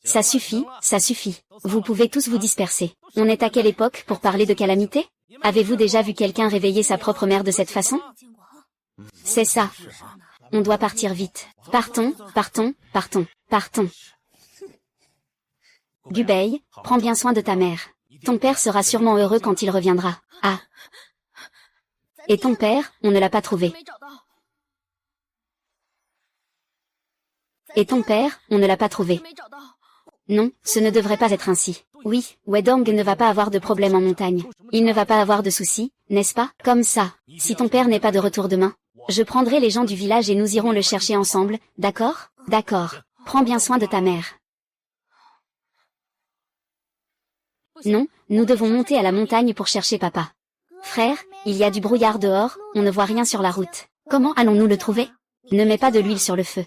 Ça suffit, ça suffit. Vous pouvez tous vous disperser. On est à quelle époque pour parler de calamité? Avez-vous déjà vu quelqu'un réveiller sa propre mère de cette façon? C'est ça. On doit partir vite. Partons, partons, partons, partons. Gubei, prends bien soin de ta mère. Ton père sera sûrement heureux quand il reviendra. Ah. Et ton père, on ne l'a pas trouvé. Et ton père, on ne l'a pas trouvé. Non, ce ne devrait pas être ainsi. Oui, Wedong ne va pas avoir de problème en montagne. Il ne va pas avoir de soucis, n'est-ce pas? Comme ça, si ton père n'est pas de retour demain, je prendrai les gens du village et nous irons le chercher ensemble, d'accord? D'accord. Prends bien soin de ta mère. Non, nous devons monter à la montagne pour chercher papa. Frère, il y a du brouillard dehors, on ne voit rien sur la route. Comment allons-nous le trouver? Ne mets pas de l'huile sur le feu.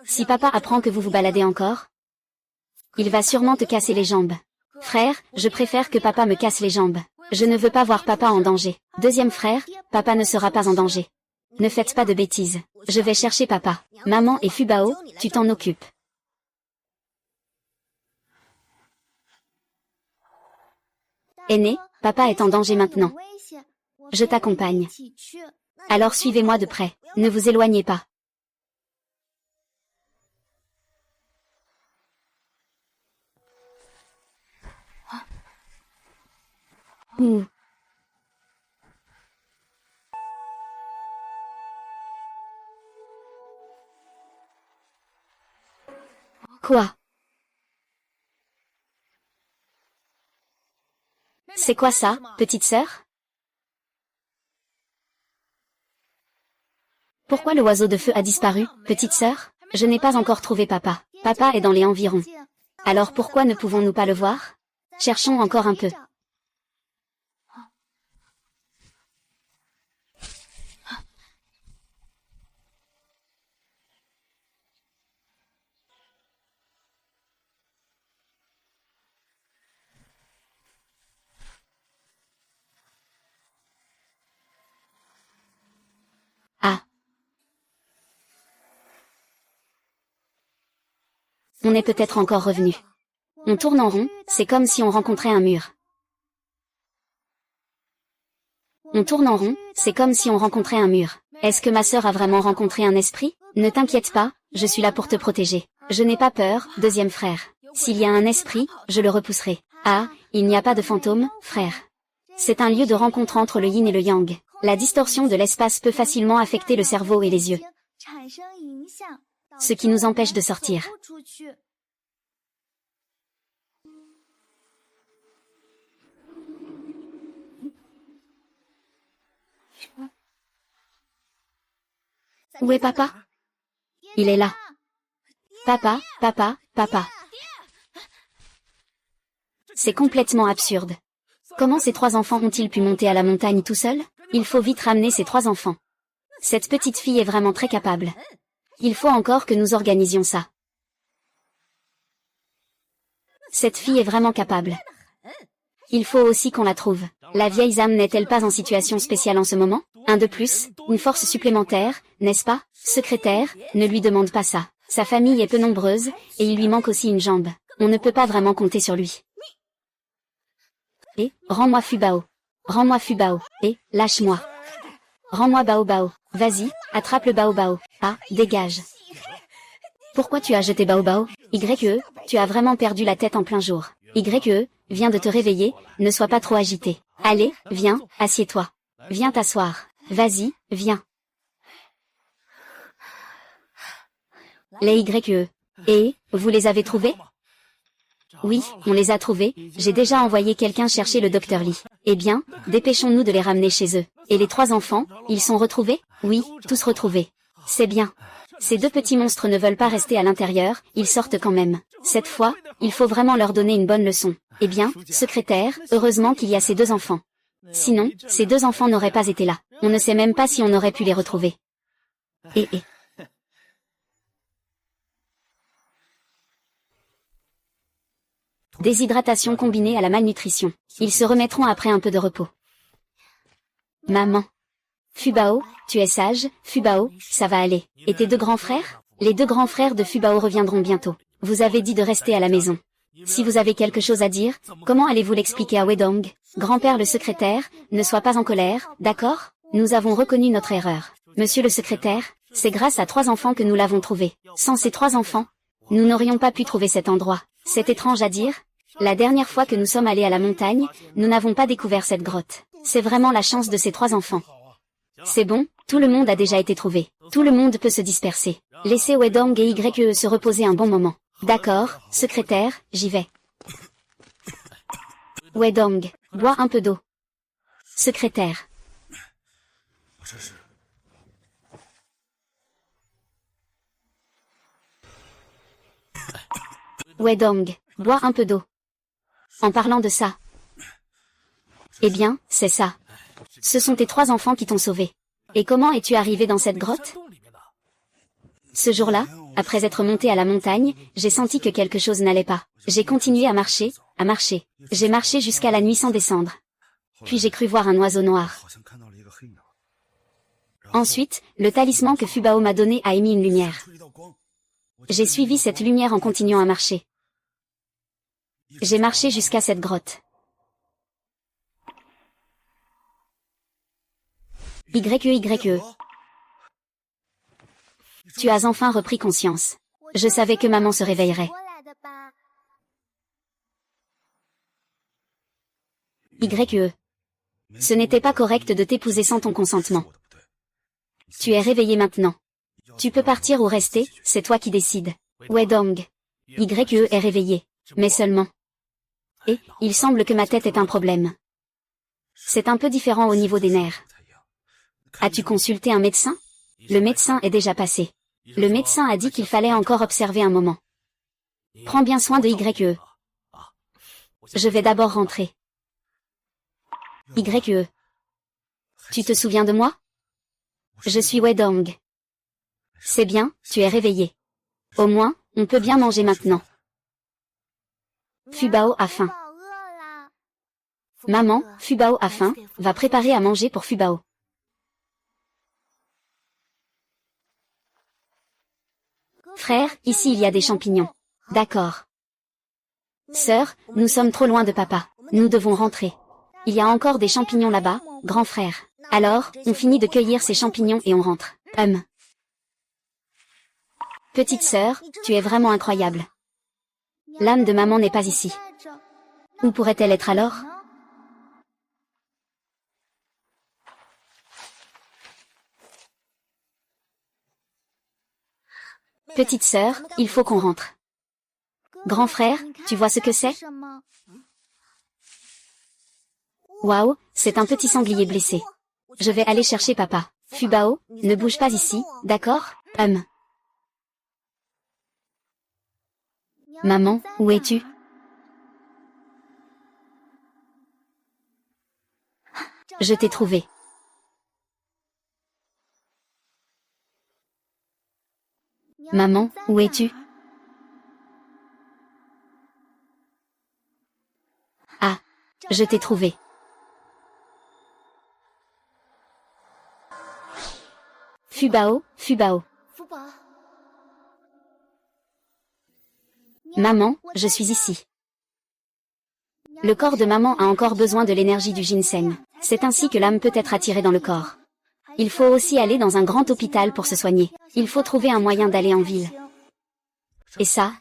Si papa apprend que vous vous baladez encore, il va sûrement te casser les jambes. Frère, je préfère que papa me casse les jambes. Je ne veux pas voir papa en danger. Deuxième frère, papa ne sera pas en danger. Ne faites pas de bêtises. Je vais chercher papa. Maman et Fubao, tu t'en occupes. Aîné, papa est en danger maintenant. Je t'accompagne. Alors suivez-moi de près. Ne vous éloignez pas. Ouh. Quoi? C'est quoi ça, petite sœur? Pourquoi le oiseau de feu a disparu, petite sœur? Je n'ai pas encore trouvé papa. Papa est dans les environs. Alors pourquoi ne pouvons-nous pas le voir? Cherchons encore un peu. Ah. On est peut-être encore revenu. On tourne en rond, c'est comme si on rencontrait un mur. On tourne en rond, c'est comme si on rencontrait un mur. Est-ce que ma sœur a vraiment rencontré un esprit? Ne t'inquiète pas, je suis là pour te protéger. Je n'ai pas peur, deuxième frère. S'il y a un esprit, je le repousserai. Ah, il n'y a pas de fantôme, frère. C'est un lieu de rencontre entre le yin et le yang. La distorsion de l'espace peut facilement affecter le cerveau et les yeux, ce qui nous empêche de sortir. Où est papa? Il est là. Papa, papa, papa. C'est complètement absurde. Comment ces 3 enfants ont-ils pu monter à la montagne tout seuls? Il faut vite ramener ces 3 enfants. Cette petite fille est vraiment très capable. Il faut encore que nous organisions ça. Cette fille est vraiment capable. Il faut aussi qu'on la trouve. La vieille Zam n'est-elle pas en situation spéciale en ce moment? Un de plus, une force supplémentaire, n'est-ce pas? Secrétaire, ne lui demande pas ça. Sa famille est peu nombreuse, et il lui manque aussi une jambe. On ne peut pas vraiment compter sur lui. Et, rends-moi Fubao. Rends-moi Fubao. Et, lâche-moi. Rends-moi Bao Bao. Vas-y, attrape le Bao Bao. Ah, dégage. Pourquoi tu as jeté Bao Bao? YE, tu as vraiment perdu la tête en plein jour. YE, viens de te réveiller, ne sois pas trop agité. Allez, viens, assieds-toi. Viens t'asseoir. Vas-y, viens. Les YE. Et, vous les avez trouvés? Oui, on les a trouvés, j'ai déjà envoyé quelqu'un chercher le docteur Lee. Eh bien, dépêchons-nous de les ramener chez eux. Et les 3 enfants, ils sont retrouvés? Oui, tous retrouvés. C'est bien. Ces 2 petits monstres ne veulent pas rester à l'intérieur, ils sortent quand même. Cette fois, il faut vraiment leur donner une bonne leçon. Eh bien, secrétaire, heureusement qu'il y a ces 2 enfants. Sinon, ces 2 enfants n'auraient pas été là. On ne sait même pas si on aurait pu les retrouver. Et. Déshydratation combinée à la malnutrition. Ils se remettront après un peu de repos. Maman. Fubao, tu es sage, Fubao, ça va aller. Et tes 2 grands frères? Les 2 grands frères de Fubao reviendront bientôt. Vous avez dit de rester à la maison. Si vous avez quelque chose à dire, comment allez-vous l'expliquer à Wedong? Grand-père le secrétaire, ne sois pas en colère, d'accord? Nous avons reconnu notre erreur. Monsieur le secrétaire, c'est grâce à 3 enfants que nous l'avons trouvé. Sans ces 3 enfants, nous n'aurions pas pu trouver cet endroit. C'est étrange à dire. La dernière fois que nous sommes allés à la montagne, nous n'avons pas découvert cette grotte. C'est vraiment la chance de ces 3 enfants. C'est bon, tout le monde a déjà été trouvé. Tout le monde peut se disperser. Laissez Wedong et YE se reposer un bon moment. D'accord, secrétaire, j'y vais. Wedong, bois un peu d'eau. Secrétaire. Wedong, bois un peu d'eau. En parlant de ça. Eh bien, c'est ça. Ce sont tes 3 enfants qui t'ont sauvé. Et comment es-tu arrivé dans cette grotte? Ce jour-là, après être monté à la montagne, j'ai senti que quelque chose n'allait pas. J'ai continué à marcher, à marcher. J'ai marché jusqu'à la nuit sans descendre. Puis j'ai cru voir un oiseau noir. Ensuite, le talisman que Fubao m'a donné a émis une lumière. J'ai suivi cette lumière en continuant à marcher. J'ai marché jusqu'à cette grotte. YE. Tu as enfin repris conscience. Je savais que maman se réveillerait. YE. Ce n'était pas correct de t'épouser sans ton consentement. Tu es réveillé maintenant. Tu peux partir ou rester, c'est toi qui décides. Wedong. YE est réveillé. Mais seulement. Et, il semble que ma tête est un problème. C'est un peu différent au niveau des nerfs. As-tu consulté un médecin? Le médecin est déjà passé. Le médecin a dit qu'il fallait encore observer un moment. Prends bien soin de YE. Je vais d'abord rentrer. YE. Tu te souviens de moi? Je suis Wedong. C'est bien, tu es réveillé. Au moins, on peut bien manger maintenant. Fubao a faim. Maman, Fubao a faim, va préparer à manger pour Fubao. Frère, ici il y a des champignons. D'accord. Sœur, nous sommes trop loin de papa. Nous devons rentrer. Il y a encore des champignons là-bas, grand frère. Alors, on finit de cueillir ces champignons et on rentre. Petite sœur, tu es vraiment incroyable. L'âme de maman n'est pas ici. Où pourrait-elle être alors? Petite sœur, il faut qu'on rentre. Grand frère, tu vois ce que c'est? Waouh, c'est un petit sanglier blessé. Je vais aller chercher papa. Fubao, ne bouge pas ici, d'accord? Maman, où es-tu? Je t'ai trouvé. Maman, où es-tu? Ah, je t'ai trouvé. Fubao, Fubao. Maman, je suis ici. Le corps de maman a encore besoin de l'énergie du ginseng. C'est ainsi que l'âme peut être attirée dans le corps. Il faut aussi aller dans un grand hôpital pour se soigner. Il faut trouver un moyen d'aller en ville. Et ça,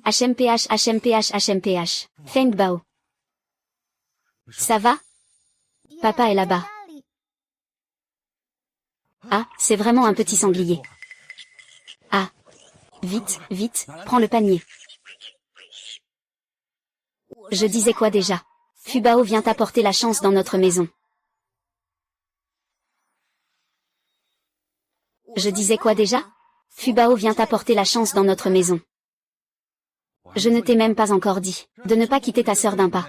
HMPH, HMPH, HMPH. Feng Bao. Ça va? Papa est là-bas. Ah, c'est vraiment un petit sanglier. Ah. Vite, vite, prends le panier. Je disais quoi déjà? Fubao vient apporter la chance dans notre maison. Je disais quoi déjà? Fubao vient apporter la chance dans notre maison. Je ne t'ai même pas encore dit de ne pas quitter ta sœur d'un pas.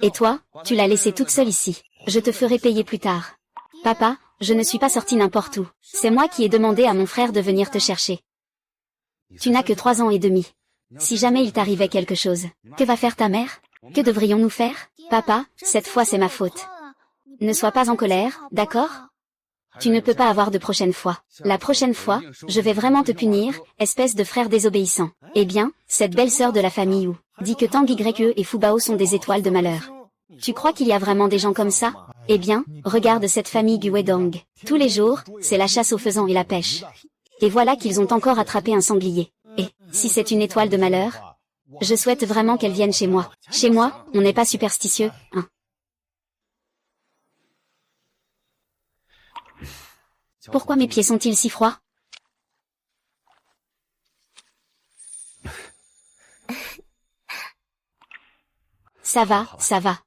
Et toi, tu l'as laissée toute seule ici. Je te ferai payer plus tard. Papa, je ne suis pas sortie n'importe où. C'est moi qui ai demandé à mon frère de venir te chercher. Tu n'as que 3 ans et demi. Si jamais il t'arrivait quelque chose, que va faire ta mère? Que devrions-nous faire? Papa, cette fois c'est ma faute. Ne sois pas en colère, d'accord? Tu ne peux pas avoir de prochaine fois. La prochaine fois, je vais vraiment te punir, espèce de frère désobéissant. Eh bien, cette belle sœur de la famille Wu dit que Tang Ye et Fubao sont des étoiles de malheur. Tu crois qu'il y a vraiment des gens comme ça? Eh bien, regarde cette famille Guwedong. Tous les jours, c'est la chasse aux faisans et la pêche. Et voilà qu'ils ont encore attrapé un sanglier. Et, si c'est une étoile de malheur, je souhaite vraiment qu'elle vienne chez moi. Chez moi, on n'est pas superstitieux, hein. Pourquoi mes pieds sont-ils si froids? Ça va, ça va.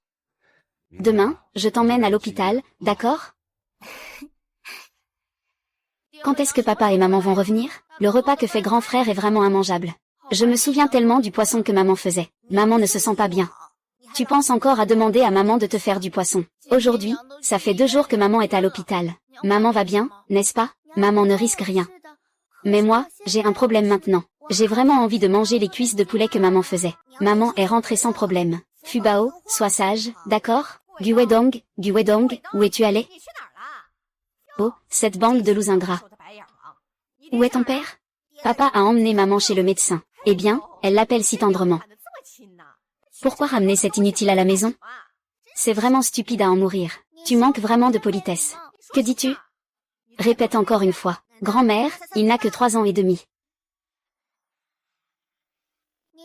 Demain, je t'emmène à l'hôpital, d'accord? Quand est-ce que papa et maman vont revenir? Le repas que fait grand frère est vraiment immangeable. Je me souviens tellement du poisson que maman faisait. Maman ne se sent pas bien. Tu penses encore à demander à maman de te faire du poisson. Aujourd'hui, ça fait 2 jours que maman est à l'hôpital. Maman va bien, n'est-ce pas? Maman ne risque rien. Mais moi, j'ai un problème maintenant. J'ai vraiment envie de manger les cuisses de poulet que maman faisait. Maman est rentrée sans problème. Fubao, sois sage, d'accord? Guwedong, où es-tu allé? Oh, cette bande de loups ingrats. Où est ton père? Papa a emmené maman chez le médecin. Eh bien, elle l'appelle si tendrement. Pourquoi ramener cet inutile à la maison? C'est vraiment stupide à en mourir. Tu manques vraiment de politesse. Que dis-tu? Répète encore une fois. Grand-mère, il n'a que 3 ans et demi.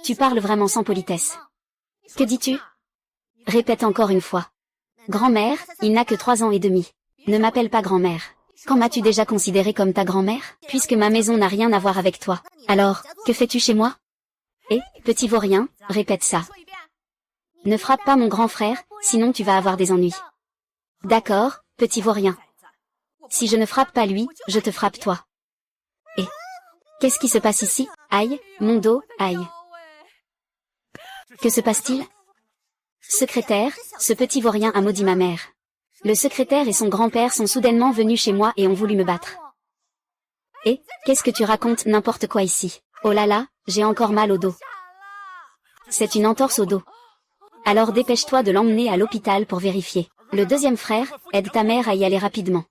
Tu parles vraiment sans politesse. Que dis-tu? Répète encore une fois. Grand-mère, il n'a que 3 ans et demi. Ne m'appelle pas grand-mère. Quand m'as-tu déjà considéré comme ta grand-mère? Puisque ma maison n'a rien à voir avec toi. Alors, que fais-tu chez moi? Eh, petit vaurien, répète ça. Ne frappe pas mon grand frère, sinon tu vas avoir des ennuis. D'accord, petit vaurien. Si je ne frappe pas lui, je te frappe toi. Et qu'est-ce qui se passe ici? Aïe, mon dos, aïe. Que se passe-t-il? Secrétaire, ce petit vaurien a maudit ma mère. Le secrétaire et son grand-père sont soudainement venus chez moi et ont voulu me battre. Et, qu'est-ce que tu racontes n'importe quoi ici? Oh là là, j'ai encore mal au dos. C'est une entorse au dos. Alors dépêche-toi de l'emmener à l'hôpital pour vérifier. Le deuxième frère, aide ta mère à y aller rapidement.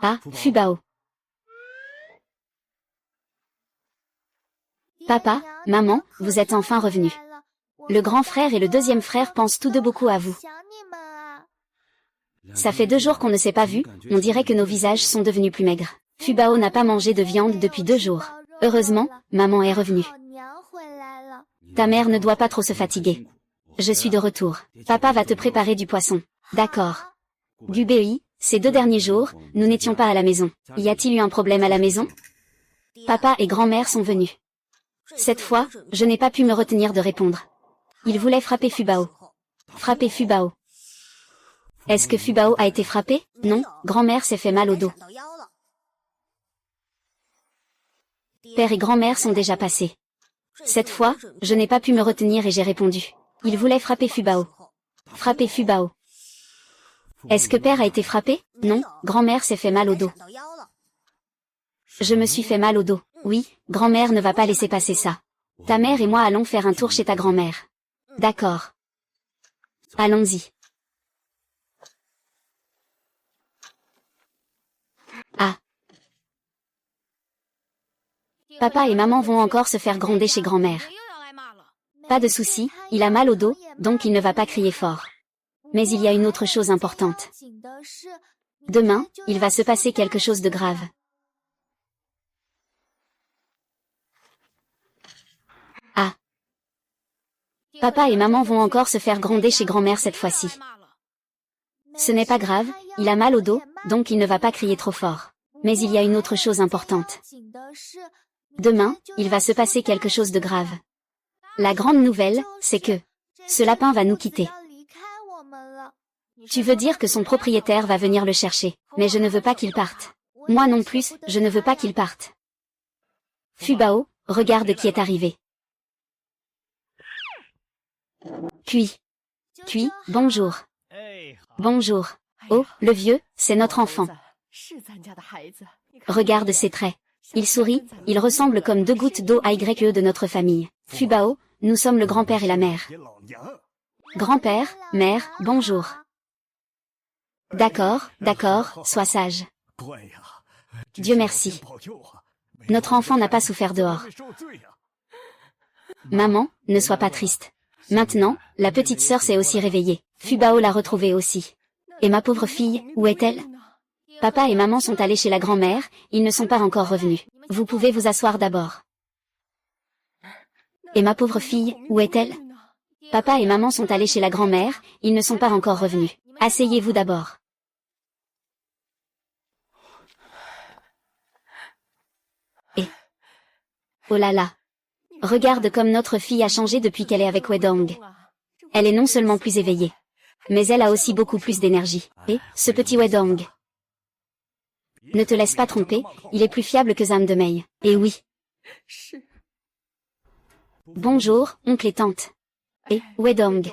Ah, Fubao. Papa, maman, vous êtes enfin revenus. Le grand frère et le deuxième frère pensent tous deux beaucoup à vous. Ça fait 2 jours qu'on ne s'est pas vus, on dirait que nos visages sont devenus plus maigres. Fubao n'a pas mangé de viande depuis 2 jours. Heureusement, maman est revenue. Ta mère ne doit pas trop se fatiguer. Je suis de retour. Papa va te préparer du poisson. D'accord. Gubei, ces 2 derniers jours, nous n'étions pas à la maison. Y a-t-il eu un problème à la maison? Papa et grand-mère sont venus. Cette fois, je n'ai pas pu me retenir de répondre. Ils voulaient frapper Fubao. Frapper Fubao. Est-ce que Fubao a été frappé? Non, grand-mère s'est fait mal au dos. Père et grand-mère sont déjà passés. Cette fois, je n'ai pas pu me retenir et j'ai répondu. Ils voulaient frapper Fubao. Frapper Fubao. Est-ce que père a été frappé? Non, grand-mère s'est fait mal au dos. Je me suis fait mal au dos. Oui, grand-mère ne va pas laisser passer ça. Ta mère et moi allons faire un tour chez ta grand-mère. D'accord. Allons-y. Ah. Papa et maman vont encore se faire gronder chez grand-mère. Pas de souci, il a mal au dos, donc il ne va pas crier fort. Mais il y a une autre chose importante. Demain, il va se passer quelque chose de grave. Ah. Papa et maman vont encore se faire gronder chez grand-mère cette fois-ci. Ce n'est pas grave, il a mal au dos, donc il ne va pas crier trop fort. Mais il y a une autre chose importante. Demain, il va se passer quelque chose de grave. La grande nouvelle, c'est que ce lapin va nous quitter. Tu veux dire que son propriétaire va venir le chercher, mais je ne veux pas qu'il parte. Moi non plus, je ne veux pas qu'il parte. Fubao, regarde qui est arrivé. Puis, bonjour. Bonjour. Oh, le vieux, c'est notre enfant. Regarde ses traits. Il sourit, il ressemble comme 2 gouttes d'eau à YE de notre famille. Fubao, nous sommes le grand-père et la mère. Grand-père, mère, bonjour. D'accord, sois sage. Dieu merci. Notre enfant n'a pas souffert dehors. Maman, ne sois pas triste. Maintenant, la petite sœur s'est aussi réveillée. Fubao l'a retrouvée aussi. Et ma pauvre fille, où est-elle? Papa et maman sont allés chez la grand-mère, ils ne sont pas encore revenus. Vous pouvez vous asseoir d'abord. Et ma pauvre fille, où est-elle? Papa et maman sont allés chez la grand-mère, ils ne sont pas encore revenus. Asseyez-vous d'abord. Et... oh là là. Regarde comme notre fille a changé depuis qu'elle est avec Wedong. Elle est non seulement plus éveillée, mais elle a aussi beaucoup plus d'énergie. Et, ce petit Wedong. Ne te laisse pas tromper, il est plus fiable que Zhang de Mei. Et oui. Bonjour, oncle et tante. Et, Wedong.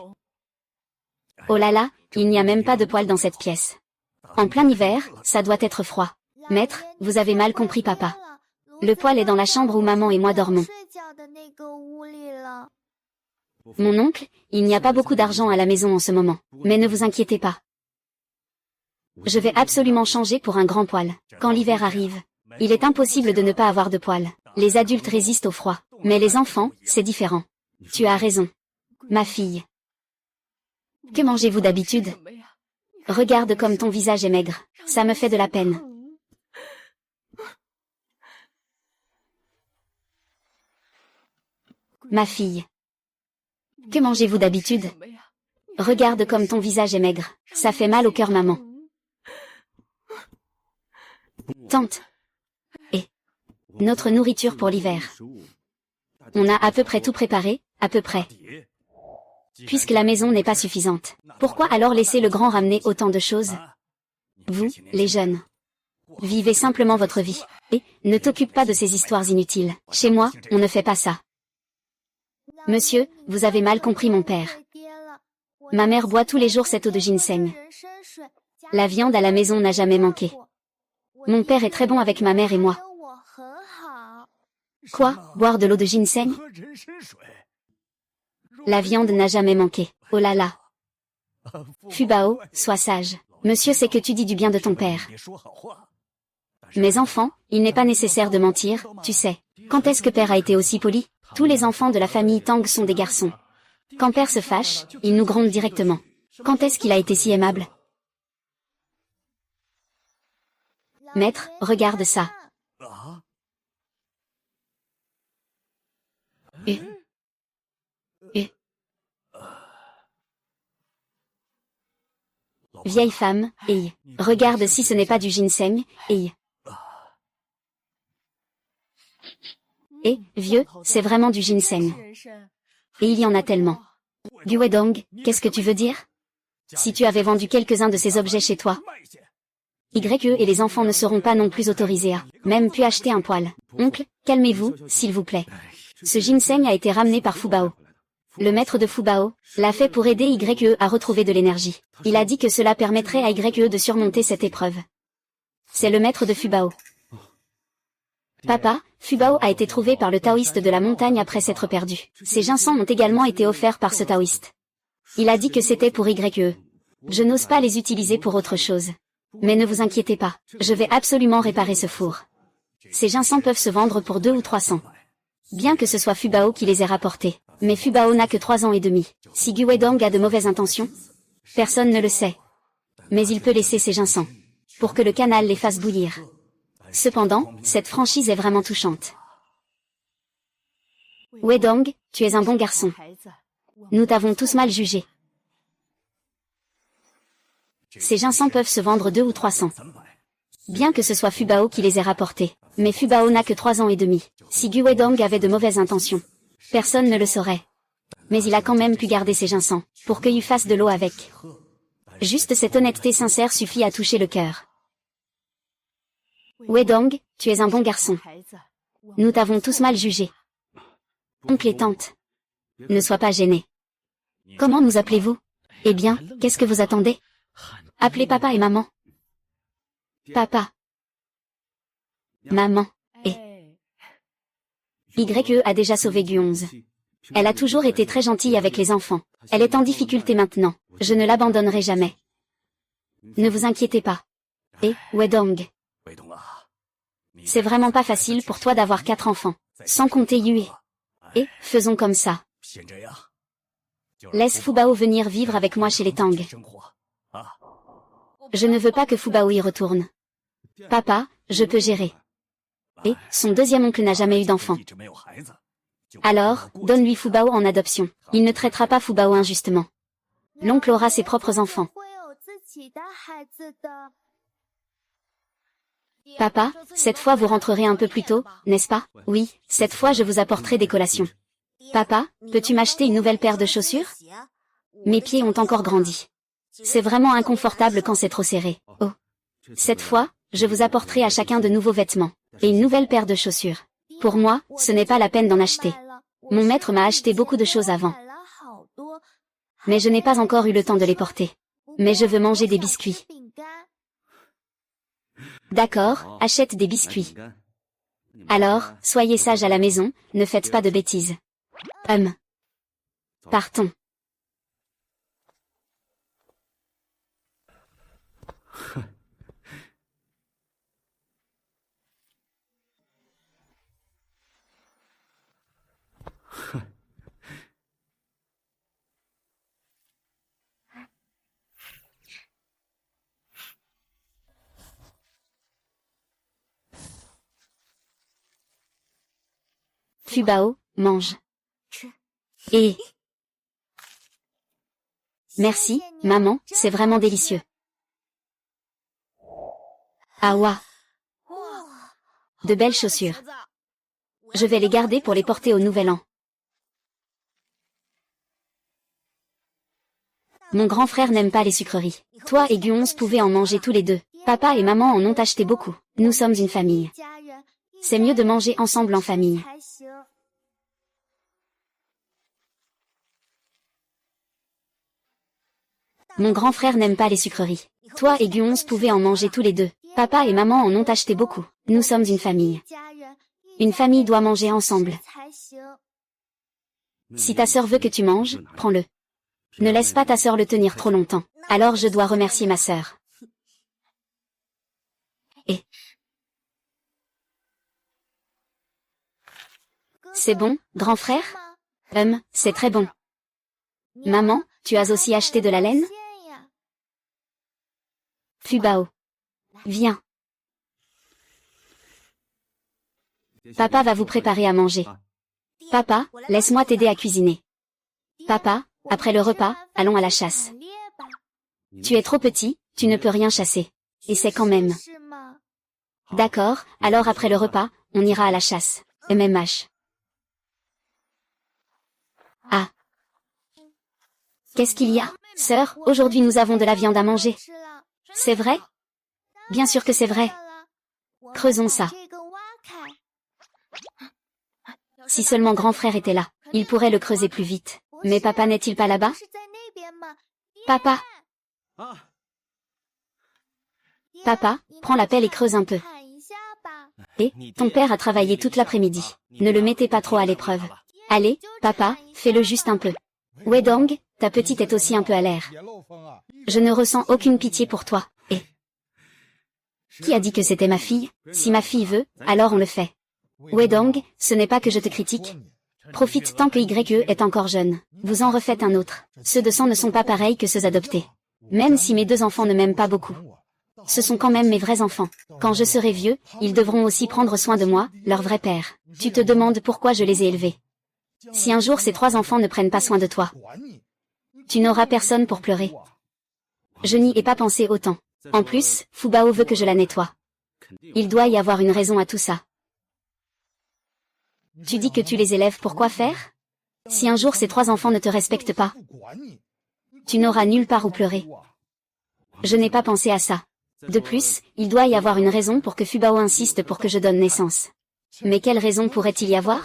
Oh là là, il n'y a même pas de poils dans cette pièce. En plein hiver, ça doit être froid. Maître, vous avez mal compris papa. Le poêle est dans la chambre où maman et moi dormons. Mon oncle, il n'y a pas beaucoup d'argent à la maison en ce moment, mais ne vous inquiétez pas. Je vais absolument changer pour un grand poêle. Quand l'hiver arrive, il est impossible de ne pas avoir de poêle. Les adultes résistent au froid, mais les enfants, c'est différent. Tu as raison. Ma fille. Que mangez-vous d'habitude? Regarde comme ton visage est maigre, ça me fait de la peine. Ma fille. Que mangez-vous d'habitude? Regarde comme ton visage est maigre, ça fait mal au cœur maman. Tante. Et notre nourriture pour l'hiver. On a à peu près tout préparé, à peu près. Puisque la maison n'est pas suffisante, pourquoi alors laisser le grand ramener autant de choses? Vous, les jeunes, vivez simplement votre vie, et ne t'occupe pas de ces histoires inutiles. Chez moi, on ne fait pas ça. Monsieur, vous avez mal compris mon père. Ma mère boit tous les jours cette eau de ginseng. La viande à la maison n'a jamais manqué. Mon père est très bon avec ma mère et moi. Quoi, boire de l'eau de ginseng? La viande n'a jamais manqué. Oh là là. Fubao, sois sage. Monsieur sait que tu dis du bien de ton père. Mes enfants, il n'est pas nécessaire de mentir, tu sais. Quand est-ce que père a été aussi poli? Tous les enfants de la famille Tang sont des garçons. Quand père se fâche, il nous gronde directement. Quand est-ce qu'il a été si aimable? Maître, regarde ça. Euh. Euh. Vieille femme, et regarde si ce n'est pas du ginseng, et vieux, c'est vraiment du ginseng. Et il y en a tellement. Guodong, qu'est-ce que tu veux dire? Si tu avais vendu quelques-uns de ces objets chez toi, YE et les enfants ne seront pas non plus autorisés à même pu acheter un poil. Oncle, calmez-vous, s'il vous plaît. Ce ginseng a été ramené par Fubao. Le maître de Fubao l'a fait pour aider YE à retrouver de l'énergie. Il a dit que cela permettrait à YE de surmonter cette épreuve. C'est le maître de Fubao. Papa, Fubao a été trouvé par le taoïste de la montagne après s'être perdu. Ces ginseng ont également été offerts par ce taoïste. Il a dit que c'était pour YE. Je n'ose pas les utiliser pour autre chose. Mais ne vous inquiétez pas, je vais absolument réparer ce four. Ces ginseng peuvent se vendre pour 200 ou 300. Bien que ce soit Fubao qui les ait rapportés. Mais Fubao n'a que 3 ans et demi. Si Guodong a de mauvaises intentions, personne ne le sait. Mais il peut laisser ses ginseng pour que le canal les fasse bouillir. Cependant, cette franchise est vraiment touchante. Wedong, tu es un bon garçon. Nous t'avons tous mal jugé. Ces ginseng peuvent se vendre 200 ou 300. Bien que ce soit Fubao qui les ait rapportés. Mais Fubao n'a que 3 ans et demi. Si Guodong avait de mauvaises intentions, personne ne le saurait. Mais il a quand même pu garder ses ginseng pour que Yu fasse de l'eau avec. Juste cette honnêteté sincère suffit à toucher le cœur. Wedong, tu es un bon garçon. Nous t'avons tous mal jugé. Oncle et tante, ne sois pas gêné. Comment nous appelez-vous? Eh bien, qu'est-ce que vous attendez? Appelez papa et maman. Papa. Maman. Et YE a déjà sauvé Guonze. Elle a toujours été très gentille avec les enfants. Elle est en difficulté maintenant. Je ne l'abandonnerai jamais. Ne vous inquiétez pas. Et, Wedong. C'est vraiment pas facile pour toi d'avoir 4 enfants. Sans compter Yue. Et, faisons comme ça. Laisse Fubao venir vivre avec moi chez les Tang. Je ne veux pas que Fubao y retourne. Papa, je peux gérer. Et, son deuxième oncle n'a jamais eu d'enfant. Alors, donne-lui Fubao en adoption. Il ne traitera pas Fubao injustement. L'oncle aura ses propres enfants. Papa, cette fois vous rentrerez un peu plus tôt, n'est-ce pas? Oui, cette fois je vous apporterai des collations. Papa, peux-tu m'acheter une nouvelle paire de chaussures? Mes pieds ont encore grandi. C'est vraiment inconfortable quand c'est trop serré. Oh. Cette fois, je vous apporterai à chacun de nouveaux vêtements. Et une nouvelle paire de chaussures. Pour moi, ce n'est pas la peine d'en acheter. Mon maître m'a acheté beaucoup de choses avant. Mais je n'ai pas encore eu le temps de les porter. Mais je veux manger des biscuits. D'accord, achète des biscuits. Alors, soyez sages à la maison, ne faites pas de bêtises. Partons. Fubao, mange. Et... Merci, maman, c'est vraiment délicieux. Awa. De belles chaussures. Je vais les garder pour les porter au nouvel an. Mon grand frère n'aime pas les sucreries. Toi et Guonze pouvaient en manger tous les deux. Papa et maman en ont acheté beaucoup. Nous sommes une famille. C'est mieux de manger ensemble en famille. Mon grand frère n'aime pas les sucreries. Toi et Guonze pouvaient en manger tous les deux. Papa et maman en ont acheté beaucoup. Nous sommes une famille. Une famille doit manger ensemble. Si ta sœur veut que tu manges, prends-le. Ne laisse pas ta sœur le tenir trop longtemps. Alors je dois remercier ma sœur. Et... C'est bon, grand frère? C'est très bon. Maman, tu as aussi acheté de la laine? Fubao. Viens. Papa va vous préparer à manger. Papa, laisse-moi t'aider à cuisiner. Papa, après le repas, allons à la chasse. Tu es trop petit, tu ne peux rien chasser. Et c'est quand même. D'accord, alors après le repas, on ira à la chasse. MMH. Ah. Qu'est-ce qu'il y a? Sœur, aujourd'hui nous avons de la viande à manger. C'est vrai? Bien sûr que c'est vrai. Creusons ça. Si seulement grand frère était là, il pourrait le creuser plus vite. Mais papa n'est-il pas là-bas? Papa. Papa, prends la pelle et creuse un peu. Et, ton père a travaillé toute l'après-midi. Ne le mettez pas trop à l'épreuve. Allez, papa, fais-le juste un peu. Wedong, ta petite est aussi un peu à l'air. Je ne ressens aucune pitié pour toi. Et qui a dit que c'était ma fille? Si ma fille veut, alors on le fait. Wedong, ce n'est pas que je te critique. Profite tant que YE est encore jeune. Vous en refaites un autre. Ceux de sang ne sont pas pareils que ceux adoptés. Même si mes deux enfants ne m'aiment pas beaucoup. Ce sont quand même mes vrais enfants. Quand je serai vieux, ils devront aussi prendre soin de moi, leur vrai père. Tu te demandes pourquoi je les ai élevés. Si un jour ces trois enfants ne prennent pas soin de toi, tu n'auras personne pour pleurer. Je n'y ai pas pensé autant. En plus, Fubao veut que je la nettoie. Il doit y avoir une raison à tout ça. Tu dis que tu les élèves pour quoi faire? Si un jour ces trois enfants ne te respectent pas, tu n'auras nulle part où pleurer. Je n'ai pas pensé à ça. De plus, il doit y avoir une raison pour que Fubao insiste pour que je donne naissance. Mais quelle raison pourrait-il y avoir?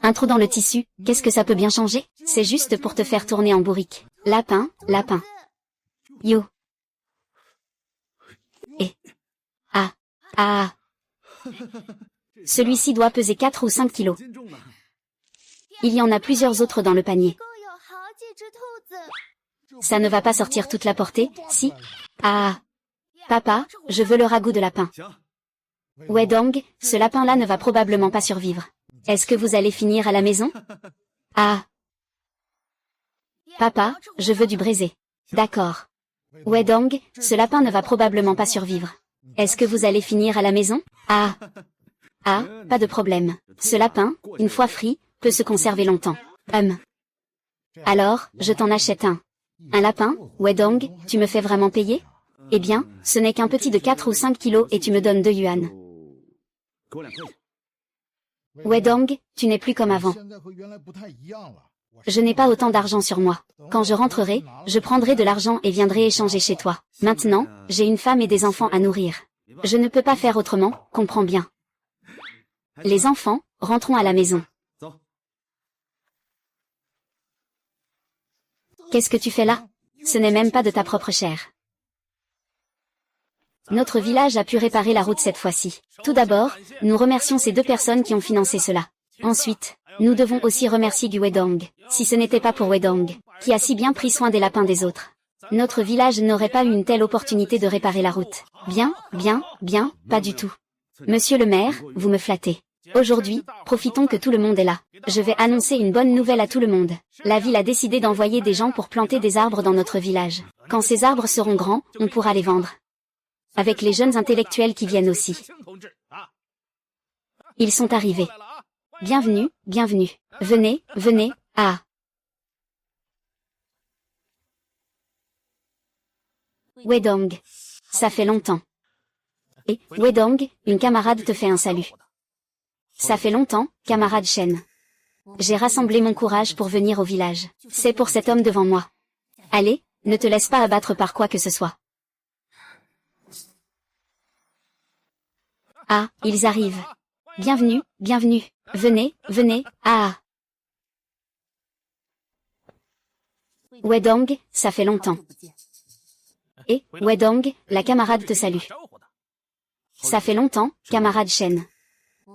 Un trou dans le tissu, qu'est-ce que ça peut bien changer? C'est juste pour te faire tourner en bourrique. Lapin, lapin. Yo. Et. Ah. Ah. Celui-ci doit peser 4 ou 5 kilos. Il y en a plusieurs autres dans le panier. Ça ne va pas sortir toute la portée, si? Ah. Papa, je veux le ragoût de lapin. Wedong, ce lapin-là ne va probablement pas survivre. Est-ce que vous allez finir à la maison? Ah. Papa, je veux du braisé. D'accord. Wedong, ce lapin ne va probablement pas survivre. Est-ce que vous allez finir à la maison? Ah. Ah, pas de problème. Ce lapin, une fois frit, peut se conserver longtemps. Alors, je t'en achète un. Un lapin, Wedong, tu me fais vraiment payer? Eh bien, ce n'est qu'un petit de 4 ou 5 kilos et tu me donnes 2 yuan. Wedong, tu n'es plus comme avant. Je n'ai pas autant d'argent sur moi. Quand je rentrerai, je prendrai de l'argent et viendrai échanger chez toi. Maintenant, j'ai une femme et des enfants à nourrir. Je ne peux pas faire autrement, comprends bien. Les enfants, rentrons à la maison. Qu'est-ce que tu fais là? Ce n'est même pas de ta propre chair. Notre village a pu réparer la route cette fois-ci. Tout d'abord, nous remercions ces deux personnes qui ont financé cela. Ensuite, nous devons aussi remercier Gu Wedong. Si ce n'était pas pour Wedong, qui a si bien pris soin des lapins des autres, notre village n'aurait pas eu une telle opportunité de réparer la route. Bien, pas du tout. Monsieur le maire, vous me flattez. Aujourd'hui, profitons que tout le monde est là. Je vais annoncer une bonne nouvelle à tout le monde. La ville a décidé d'envoyer des gens pour planter des arbres dans notre village. Quand ces arbres seront grands, on pourra les vendre. Avec les jeunes intellectuels qui viennent aussi. Ils sont arrivés. Bienvenue, bienvenue. Venez, venez, ah. Wedong. Ça fait longtemps. Et, Wedong, une camarade te fait un salut. Ça fait longtemps, camarade Shen. J'ai rassemblé mon courage pour venir au village. C'est pour cet homme devant moi. Allez, ne te laisse pas abattre par quoi que ce soit. Ah, ils arrivent. Bienvenue, bienvenue. Venez, venez, ah. Wedong, ça fait longtemps. Et, Wedong, la camarade te salue. Ça fait longtemps, camarade Shen.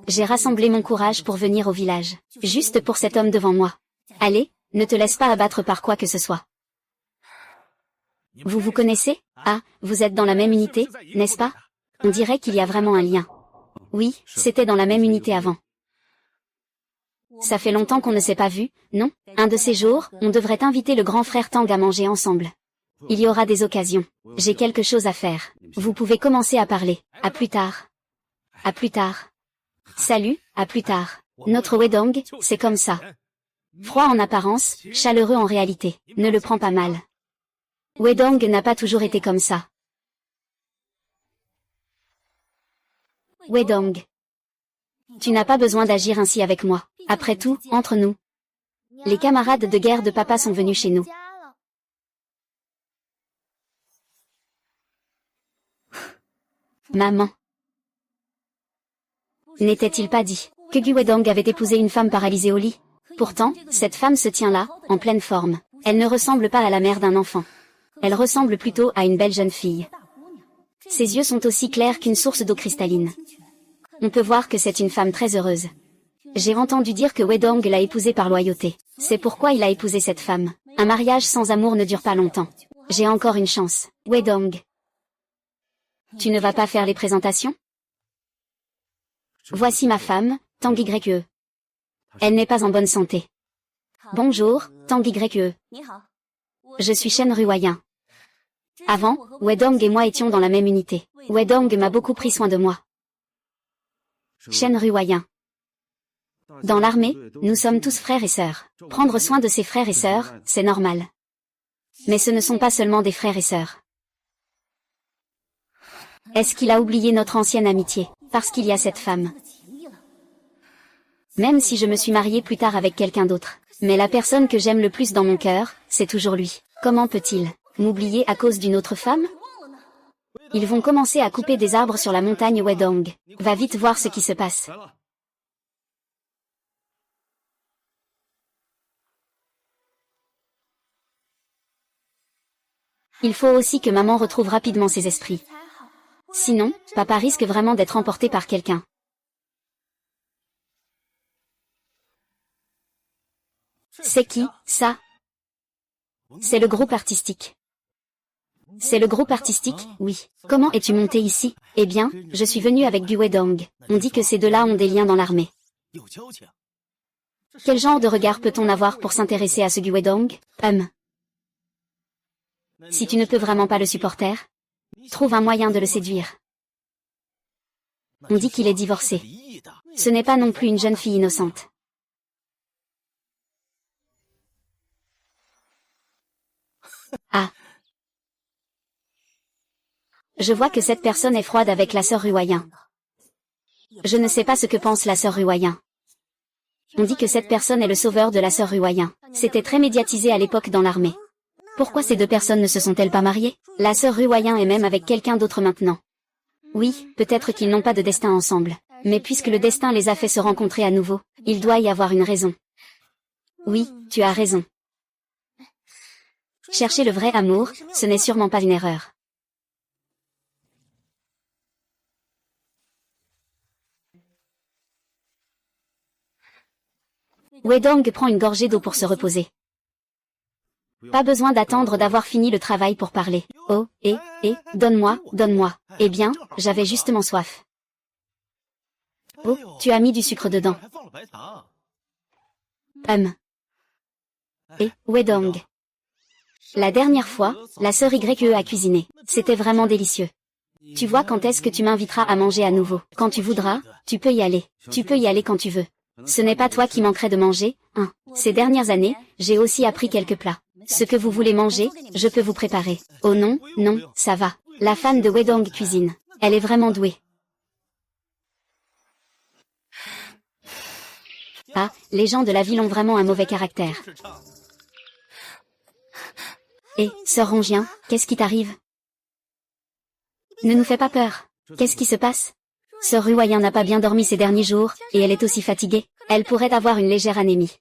J'ai rassemblé mon courage pour venir au village. Juste pour cet homme devant moi. Allez, ne te laisse pas abattre par quoi que ce soit. Vous vous connaissez? Ah, vous êtes dans la même unité, n'est-ce pas? On dirait qu'il y a vraiment un lien. Oui, c'était dans la même unité avant. Ça fait longtemps qu'on ne s'est pas vu, non? Un de ces jours, on devrait inviter le grand frère Tang à manger ensemble. Il y aura des occasions. J'ai quelque chose à faire. Vous pouvez commencer à parler. À plus tard. À plus tard. Salut, à plus tard. Notre Wedong, c'est comme ça. Froid en apparence, chaleureux en réalité. Ne le prends pas mal. Wedong n'a pas toujours été comme ça. Wedong. Tu n'as pas besoin d'agir ainsi avec moi. Après tout, entre nous. Les camarades de guerre de papa sont venus chez nous. Maman. N'était-il pas dit que Gu Wedong avait épousé une femme paralysée au lit? Pourtant, cette femme se tient là, en pleine forme. Elle ne ressemble pas à la mère d'un enfant. Elle ressemble plutôt à une belle jeune fille. Ses yeux sont aussi clairs qu'une source d'eau cristalline. On peut voir que c'est une femme très heureuse. J'ai entendu dire que Wedong l'a épousée par loyauté. C'est pourquoi il a épousé cette femme. Un mariage sans amour ne dure pas longtemps. J'ai encore une chance. Wedong. Tu ne vas pas faire les présentations? Voici ma femme, Tang Yue. Elle n'est pas en bonne santé. Bonjour, Tang Yue. Je suis Shen Ruoyan. Avant, Wedong et moi étions dans la même unité. Wedong m'a beaucoup pris soin de moi. Shen Ruoyan. Dans l'armée, nous sommes tous frères et sœurs. Prendre soin de ses frères et sœurs, c'est normal. Mais ce ne sont pas seulement des frères et sœurs. Est-ce qu'il a oublié notre ancienne amitié, parce qu'il y a cette femme? Même si je me suis mariée plus tard avec quelqu'un d'autre. Mais la personne que j'aime le plus dans mon cœur, c'est toujours lui. Comment peut-il m'oublier à cause d'une autre femme? Ils vont commencer à couper des arbres sur la montagne Wedong. Va vite voir ce qui se passe. Il faut aussi que maman retrouve rapidement ses esprits. Sinon, papa risque vraiment d'être emporté par quelqu'un. C'est qui, ça? C'est le groupe artistique. C'est le groupe artistique, oui. Comment es-tu monté ici? Eh bien, je suis venu avec Gu Wedong. On dit que ces deux-là ont des liens dans l'armée. Quel genre de regard peut-on avoir pour s'intéresser à ce Gu Wedong? Si tu ne peux vraiment pas le supporter, trouve un moyen de le séduire. On dit qu'il est divorcé. Ce n'est pas non plus une jeune fille innocente. Ah. Je vois que cette personne est froide avec la sœur Ruoyan. Je ne sais pas ce que pense la sœur Ruoyan. On dit que cette personne est le sauveur de la sœur Ruoyan. C'était très médiatisé à l'époque dans l'armée. Pourquoi ces deux personnes ne se sont-elles pas mariées? La sœur Ruoyan est même avec quelqu'un d'autre maintenant. Oui, peut-être qu'ils n'ont pas de destin ensemble. Mais puisque le destin les a fait se rencontrer à nouveau, il doit y avoir une raison. Oui, tu as raison. Chercher le vrai amour, ce n'est sûrement pas une erreur. Wedong prend une gorgée d'eau pour se reposer. Pas besoin d'attendre d'avoir fini le travail pour parler. Oh, donne-moi, donne-moi. Eh bien, j'avais justement soif. Oh, tu as mis du sucre dedans. Wedong. La dernière fois, la sœur YE a cuisiné. C'était vraiment délicieux. Tu vois quand est-ce que tu m'inviteras à manger à nouveau? Quand tu voudras, tu peux y aller. Tu peux y aller quand tu veux. Ce n'est pas toi qui manquerais de manger, hein. Ces dernières années, j'ai aussi appris quelques plats. Ce que vous voulez manger, je peux vous préparer. Oh non, non, ça va. La femme de Wedong cuisine. Elle est vraiment douée. Ah, les gens de la ville ont vraiment un mauvais caractère. Sœur Rongien, qu'est-ce qui t'arrive? Ne nous fais pas peur. Qu'est-ce qui se passe? Sœur Ruoyan n'a pas bien dormi ces derniers jours, et elle est aussi fatiguée. Elle pourrait avoir une légère anémie.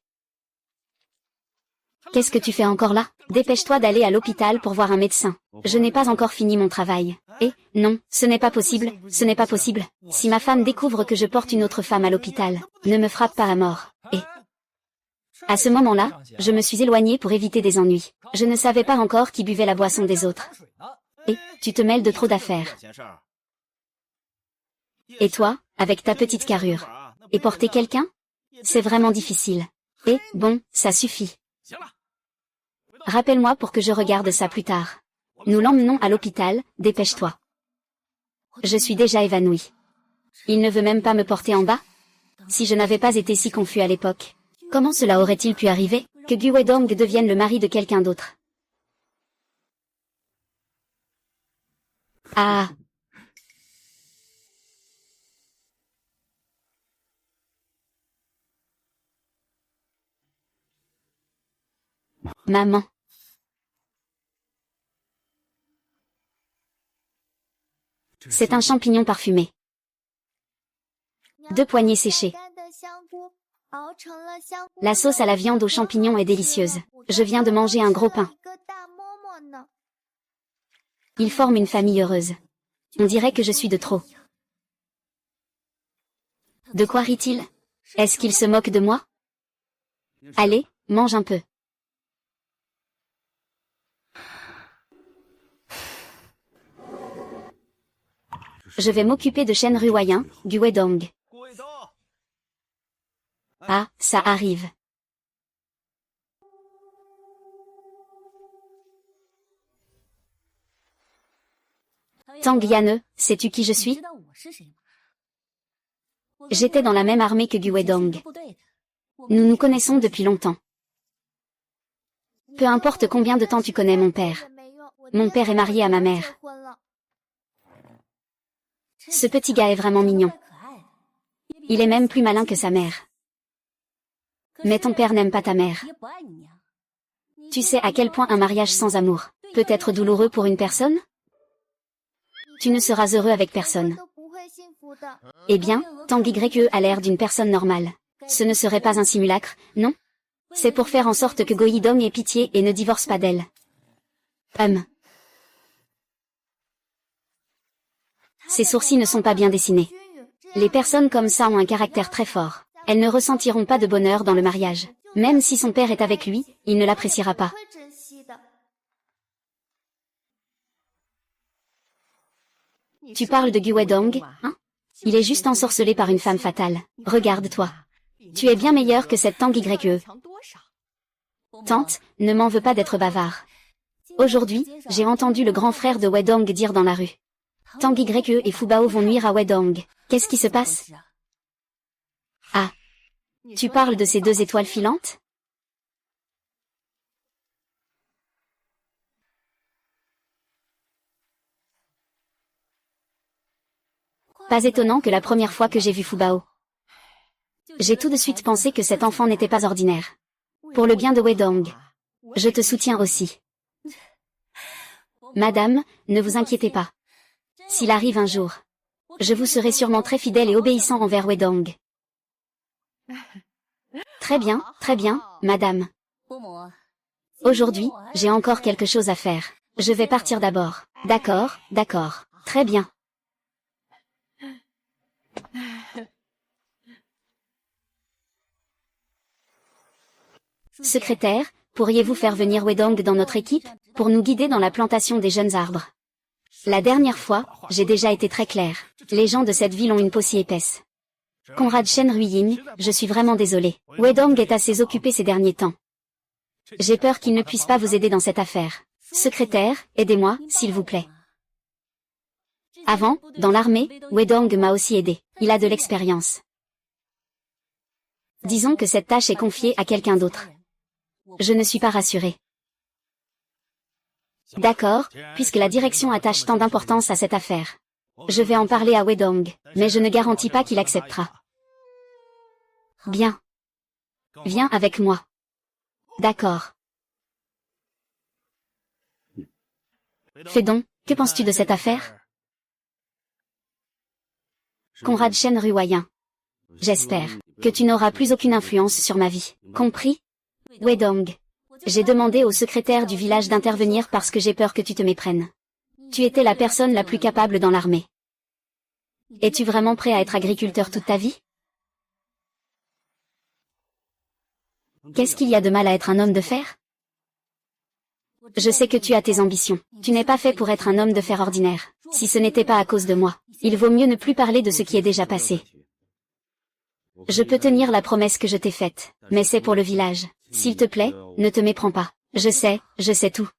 Qu'est-ce que tu fais encore là? Dépêche-toi d'aller à l'hôpital pour voir un médecin. Je n'ai pas encore fini mon travail. Non, ce n'est pas possible, ce n'est pas possible. Si ma femme découvre que je porte une autre femme à l'hôpital, ne me frappe pas à mort. À ce moment-là, je me suis éloignée pour éviter des ennuis. Je ne savais pas encore qui buvait la boisson des autres. Tu te mêles de trop d'affaires. Et toi, avec ta petite carrure? Et porter quelqu'un? C'est vraiment difficile. Et, bon, ça suffit. Rappelle-moi pour que je regarde ça plus tard. Nous l'emmenons à l'hôpital, dépêche-toi. Je suis déjà évanouie. Il ne veut même pas me porter en bas? Si je n'avais pas été si confus à l'époque. Comment cela aurait-il pu arriver, que Gu Wedong devienne le mari de quelqu'un d'autre? Ah! Maman. C'est un champignon parfumé. 2 poignées séchées. La sauce à la viande aux champignons est délicieuse. Je viens de manger un gros pain. Ils forment une famille heureuse. On dirait que je suis de trop. De quoi rit-il? Est-ce qu'il se moque de moi? Allez, mange un peu. Je vais m'occuper de Shen Ruoyan, Gu Wedong. Ah, ça arrive. Tang Yane, sais-tu qui je suis? J'étais dans la même armée que Gu Wedong. Nous nous connaissons depuis longtemps. Peu importe combien de temps tu connais mon père. Mon père est marié à ma mère. Ce petit gars est vraiment mignon. Il est même plus malin que sa mère. Mais ton père n'aime pas ta mère. Tu sais à quel point un mariage sans amour peut être douloureux pour une personne? Tu ne seras heureux avec personne. Eh bien, Tang Yue a l'air d'une personne normale. Ce ne serait pas un simulacre, non? C'est pour faire en sorte que Go Yidong ait pitié et ne divorce pas d'elle. Ses sourcils ne sont pas bien dessinés. Les personnes comme ça ont un caractère très fort. Elles ne ressentiront pas de bonheur dans le mariage. Même si son père est avec lui, il ne l'appréciera pas. Tu parles de Gu Wedong, hein? Il est juste ensorcelé par une femme fatale. Regarde-toi. Tu es bien meilleur que cette Tang Yue. Tante, ne m'en veux pas d'être bavard. Aujourd'hui, j'ai entendu le grand frère de Wedong dire dans la rue. Tang Yue et Fubao vont nuire à Wedong. Qu'est-ce qui se passe? Ah. Tu parles de ces 2 étoiles filantes? Pas étonnant que la première fois que j'ai vu Fubao. J'ai tout de suite pensé que cet enfant n'était pas ordinaire. Pour le bien de Wedong. Je te soutiens aussi. Madame, ne vous inquiétez pas. S'il arrive un jour, je vous serai sûrement très fidèle et obéissant envers Wedong. Très bien, madame. Aujourd'hui, j'ai encore quelque chose à faire. Je vais partir d'abord. D'accord, très bien. Secrétaire, pourriez-vous faire venir Wedong dans notre équipe, pour nous guider dans la plantation des jeunes arbres? La dernière fois, j'ai déjà été très clair. Les gens de cette ville ont une peau si épaisse. Conrad Shen Ruiying, je suis vraiment désolé. Wedong est assez occupé ces derniers temps. J'ai peur qu'il ne puisse pas vous aider dans cette affaire. Secrétaire, aidez-moi, s'il vous plaît. Avant, dans l'armée, Wedong m'a aussi aidé. Il a de l'expérience. Disons que cette tâche est confiée à quelqu'un d'autre. Je ne suis pas rassurée. D'accord, puisque la direction attache tant d'importance à cette affaire. Je vais en parler à Wedong, mais je ne garantis pas qu'il acceptera. Bien. Viens avec moi. D'accord. Fais donc, que penses-tu de cette affaire? Conrad Shen Ruoyan. J'espère que tu n'auras plus aucune influence sur ma vie. Compris? Wedong. J'ai demandé au secrétaire du village d'intervenir parce que j'ai peur que tu te méprennes. Tu étais la personne la plus capable dans l'armée. Es-tu vraiment prêt à être agriculteur toute ta vie? Qu'est-ce qu'il y a de mal à être un homme de fer? Je sais que tu as tes ambitions. Tu n'es pas fait pour être un homme de fer ordinaire. Si ce n'était pas à cause de moi, il vaut mieux ne plus parler de ce qui est déjà passé. Je peux tenir la promesse que je t'ai faite, mais c'est pour le village. S'il te plaît, ne te méprends pas. Je sais tout.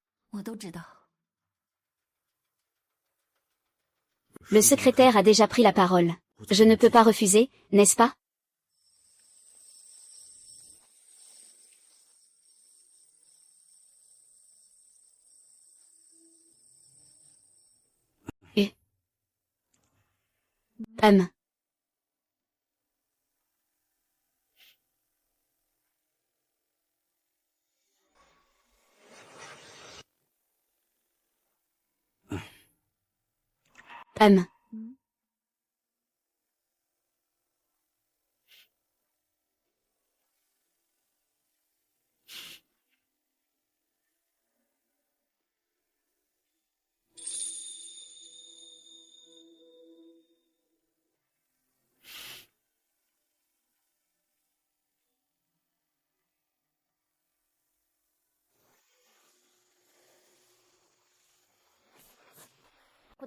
Le secrétaire a déjà pris la parole. Je ne peux pas refuser, n'est-ce pas? Et... Hum. Hum.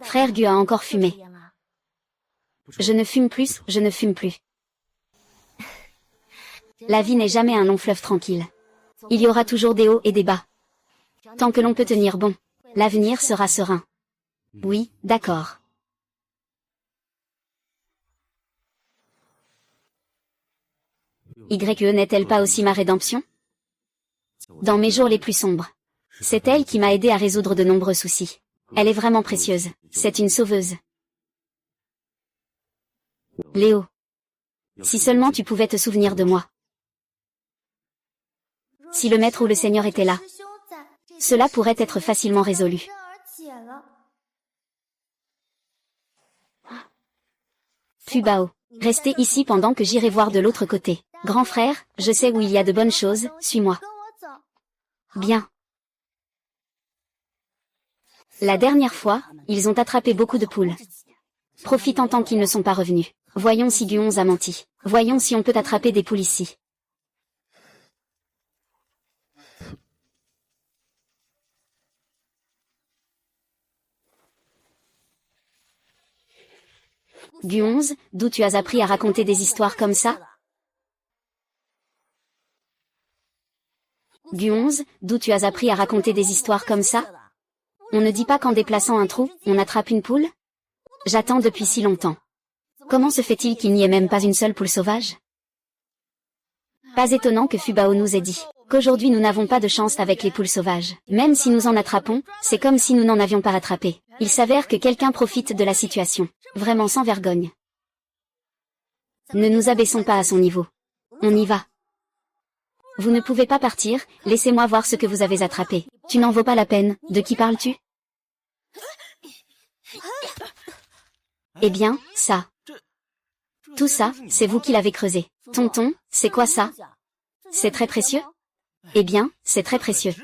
Frère Gu a encore fumé. Je ne fume plus, je ne fume plus. La vie n'est jamais un long fleuve tranquille. Il y aura toujours des hauts et des bas. Tant que l'on peut tenir bon, l'avenir sera serein. Oui, d'accord. YE n'est-elle pas aussi ma rédemption? Dans mes jours les plus sombres. C'est elle qui m'a aidé à résoudre de nombreux soucis. Elle est vraiment précieuse. C'est une sauveuse. Léo. Si seulement tu pouvais te souvenir de moi. Si le maître ou le seigneur était là, cela pourrait être facilement résolu. Fubao. Restez ici pendant que j'irai voir de l'autre côté. Grand frère, je sais où il y a de bonnes choses, suis-moi. Bien. La dernière fois, ils ont attrapé beaucoup de poules. Profitant tant qu'ils ne sont pas revenus. Voyons si Guonze a menti. Voyons si on peut attraper des poules ici. Guonze, d'où tu as appris à raconter des histoires comme ça? Guonze, d'où tu as appris à raconter des histoires comme ça? On ne dit pas qu'en déplaçant un trou, on attrape une poule? J'attends depuis si longtemps. Comment se fait-il qu'il n'y ait même pas une seule poule sauvage? Pas étonnant que Fubao nous ait dit qu'aujourd'hui nous n'avons pas de chance avec les poules sauvages. Même si nous en attrapons, c'est comme si nous n'en avions pas attrapé. Il s'avère que quelqu'un profite de la situation. Vraiment sans vergogne. Ne nous abaissons pas à son niveau. On y va. Vous ne pouvez pas partir, laissez-moi voir ce que vous avez attrapé. Tu n'en vaux pas la peine, de qui parles-tu? Eh bien, ça. Tout ça, c'est vous qui l'avez creusé. Tonton, c'est quoi ça? C'est très précieux? Eh bien, c'est très précieux.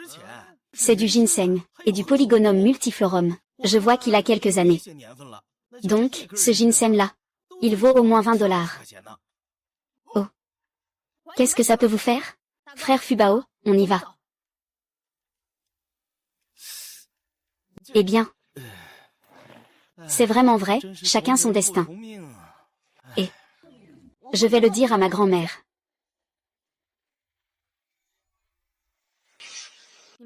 C'est du ginseng, et du Polygonum multiflorum. Je vois qu'il a quelques années. Donc, ce ginseng-là, il vaut au moins 20 $. Oh. Qu'est-ce que ça peut vous faire? Frère Fubao, on y va. Eh bien. C'est vraiment vrai, chacun son destin. Et je vais le dire à ma grand-mère.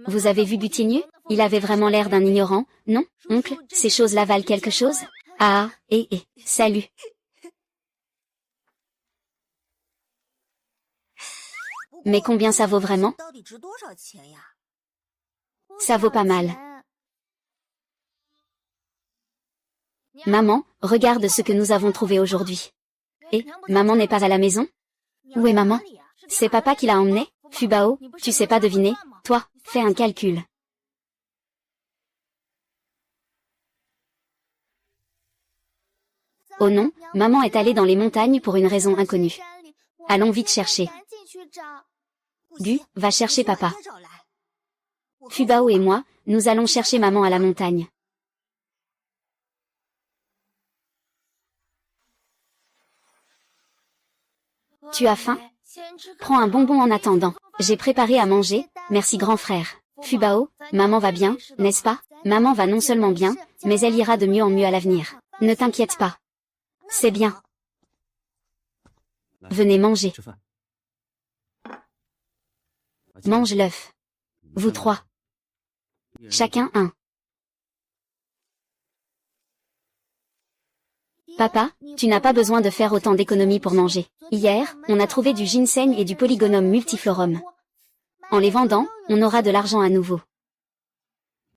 Vous avez vu Butinieux? Il avait vraiment l'air d'un ignorant, non, oncle? Ces choses-là valent quelque chose? Ah, salut. Mais combien ça vaut vraiment? Ça vaut pas mal. Maman, regarde ce que nous avons trouvé aujourd'hui. Et, maman n'est pas à la maison? Où est maman? C'est papa qui l'a emmenée? Fubao, tu sais pas deviner? Toi, fais un calcul. Oh non, maman est allée dans les montagnes pour une raison inconnue. Allons vite chercher. Gu, va chercher papa. Fubao et moi, nous allons chercher maman à la montagne. Tu as faim? Prends un bonbon en attendant. J'ai préparé à manger, merci grand frère. Fubao, maman va bien, n'est-ce pas? Maman va non seulement bien, mais elle ira de mieux en mieux à l'avenir. Ne t'inquiète pas. C'est bien. Venez manger. Mange l'œuf. Vous trois. Chacun un. Papa, tu n'as pas besoin de faire autant d'économies pour manger. Hier, on a trouvé du ginseng et du polygonum multiflorum. En les vendant, on aura de l'argent à nouveau.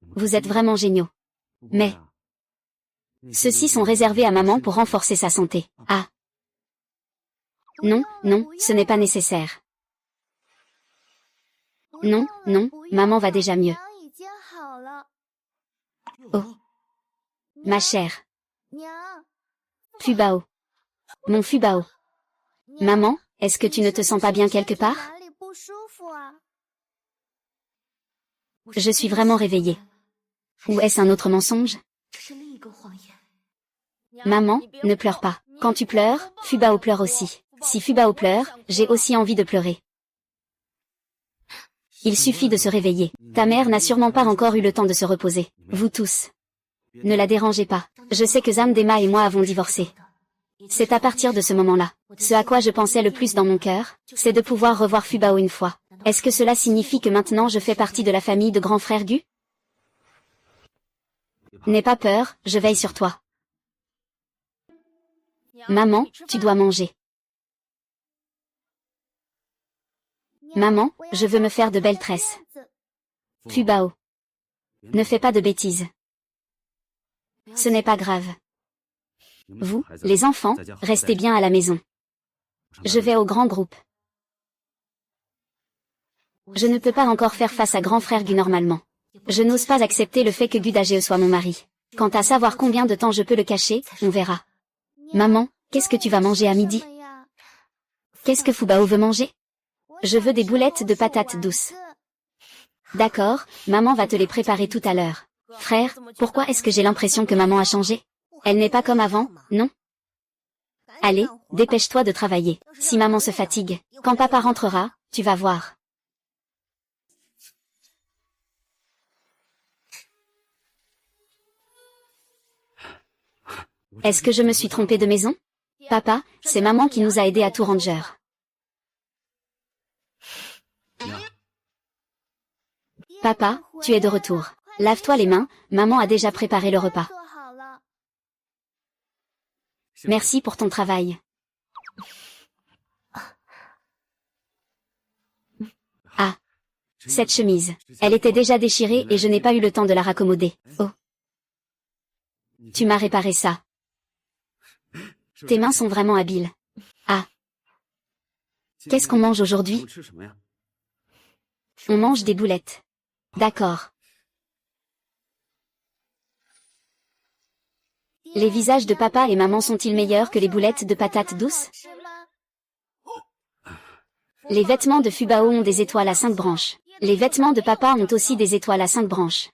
Vous êtes vraiment géniaux. Mais ceux-ci sont réservés à maman pour renforcer sa santé. Ah. Non, non, ce n'est pas nécessaire. Non, non, maman va déjà mieux. Oh. Ma chère. Fubao. Mon Fubao. Maman, est-ce que tu ne te sens pas bien quelque part? Je suis vraiment réveillée. Ou est-ce un autre mensonge? Maman, ne pleure pas. Quand tu pleures, Fubao pleure aussi. Si Fubao pleure, j'ai aussi envie de pleurer. Il suffit de se réveiller. Ta mère n'a sûrement pas encore eu le temps de se reposer. Vous tous. Ne la dérangez pas. Je sais que Zamdema et moi avons divorcé. C'est à partir de ce moment-là. Ce à quoi je pensais le plus dans mon cœur, c'est de pouvoir revoir Fubao une fois. Est-ce que cela signifie que maintenant je fais partie de la famille de grand frère Gu? N'aie pas peur, je veille sur toi. Maman, tu dois manger. Maman, je veux me faire de belles tresses. Fubao. Ne fais pas de bêtises. Ce n'est pas grave. Vous, les enfants, restez bien à la maison. Je vais au grand groupe. Je ne peux pas encore faire face à grand frère Gu normalement. Je n'ose pas accepter le fait que Gu Dageo soit mon mari. Quant à savoir combien de temps je peux le cacher, on verra. Maman, qu'est-ce que tu vas manger à midi? Qu'est-ce que Fubao veut manger? Je veux des boulettes de patates douces. D'accord, maman va te les préparer tout à l'heure. Frère, pourquoi est-ce que j'ai l'impression que maman a changé? Elle n'est pas comme avant, non? Allez, dépêche-toi de travailler. Si maman se fatigue, quand papa rentrera, tu vas voir. Est-ce que je me suis trompée de maison? Papa, c'est maman qui nous a aidés à tout ranger. Papa, tu es de retour. Lave-toi les mains, maman a déjà préparé le repas. Merci pour ton travail. Ah. Cette chemise. Elle était déjà déchirée et je n'ai pas eu le temps de la raccommoder. Oh. Tu m'as réparé ça. Tes mains sont vraiment habiles. Ah. Qu'est-ce qu'on mange aujourd'hui? On mange des boulettes. D'accord. Les visages de papa et maman sont-ils meilleurs que les boulettes de patates douces? Les vêtements de Fubao ont des étoiles à 5 branches. Les vêtements de papa ont aussi des étoiles à 5 branches.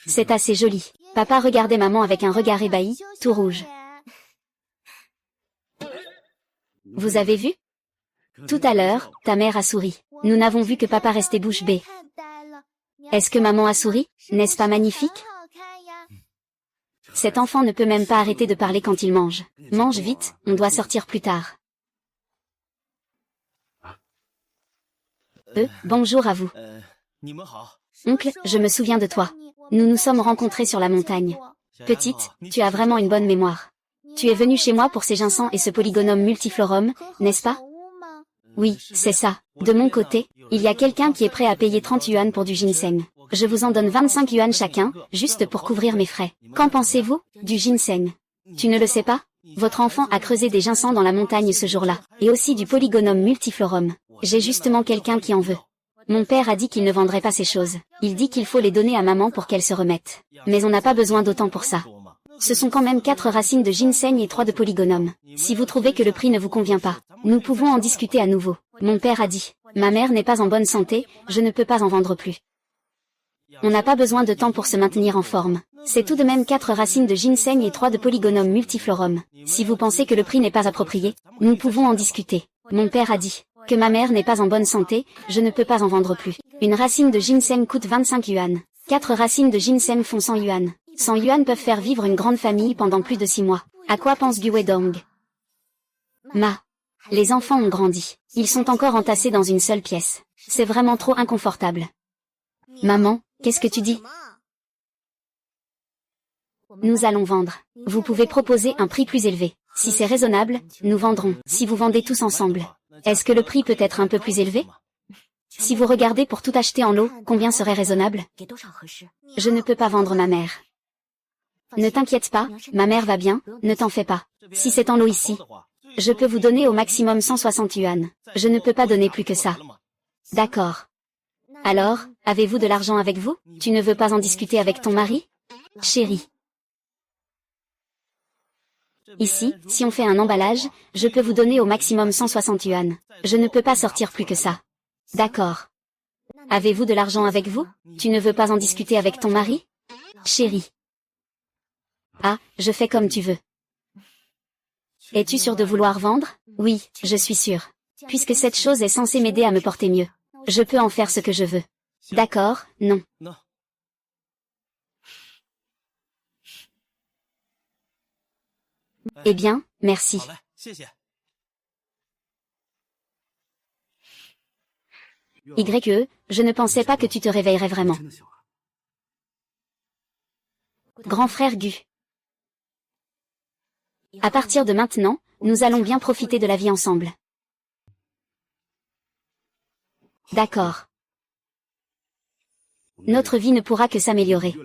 C'est assez joli. Papa regardait maman avec un regard ébahi, tout rouge. Vous avez vu? Tout à l'heure, ta mère a souri. Nous n'avons vu que papa rester bouche bée. Est-ce que maman a souri? N'est-ce pas magnifique? Cet enfant ne peut même pas arrêter de parler quand il mange. Mange vite, on doit sortir plus tard. Bonjour à vous. Oncle, je me souviens de toi. Nous nous sommes rencontrés sur la montagne. Petite, tu as vraiment une bonne mémoire. Tu es venue chez moi pour ces ginseng et ce polygonum multiflorum, n'est-ce pas? Oui, c'est ça. De mon côté, il y a quelqu'un qui est prêt à payer 30 yuan pour du ginseng. Je vous en donne 25 yuan chacun, juste pour couvrir mes frais. Qu'en pensez-vous, du ginseng? Tu ne le sais pas? Votre enfant a creusé des ginseng dans la montagne ce jour-là, et aussi du polygonum multiflorum. J'ai justement quelqu'un qui en veut. Mon père a dit qu'il ne vendrait pas ces choses. Il dit qu'il faut les donner à maman pour qu'elle se remette. Mais on n'a pas besoin d'autant pour ça. Ce sont quand même 4 racines de ginseng et 3 de polygonum. Si vous trouvez que le prix ne vous convient pas, nous pouvons en discuter à nouveau. Mon père a dit, ma mère n'est pas en bonne santé, je ne peux pas en vendre plus. On n'a pas besoin de temps pour se maintenir en forme. C'est tout de même 4 racines de ginseng et 3 de polygonum multiflorum. Si vous pensez que le prix n'est pas approprié, nous pouvons en discuter. Mon père a dit que ma mère n'est pas en bonne santé, je ne peux pas en vendre plus. Une racine de ginseng coûte 25 yuan. 4 racines de ginseng font 100 yuan. 100 yuan peuvent faire vivre une grande famille pendant plus de 6 mois. À quoi pense Gu Wedong? Les enfants ont grandi. Ils sont encore entassés dans une seule pièce. C'est vraiment trop inconfortable. Maman, qu'est-ce que tu dis? Nous allons vendre. Vous pouvez proposer un prix plus élevé. Si c'est raisonnable, nous vendrons. Si vous vendez tous ensemble, est-ce que le prix peut être un peu plus élevé? Si vous regardez pour tout acheter en lot, combien serait raisonnable? Je ne peux pas vendre ma mère. Ne t'inquiète pas, ma mère va bien, ne t'en fais pas. Si c'est en lot ici, je peux vous donner au maximum 160 yuan. Je ne peux pas donner plus que ça. D'accord. Alors, avez-vous de l'argent avec vous? Tu ne veux pas en discuter avec ton mari? Chérie. Ici, si on fait un emballage, je peux vous donner au maximum 160 yuan. Je ne peux pas sortir plus que ça. D'accord. Avez-vous de l'argent avec vous? Tu ne veux pas en discuter avec ton mari? Chérie. Ah, je fais comme tu veux. Es-tu sûr de vouloir vendre? Oui, je suis sûre. Puisque cette chose est censée m'aider à me porter mieux. Je peux en faire ce que je veux. D'accord, non. Eh bien, merci. YE, je ne pensais pas que tu te réveillerais vraiment. Grand frère Gu. À partir de maintenant, nous allons bien profiter de la vie ensemble. D'accord. Notre vie ne pourra que s'améliorer.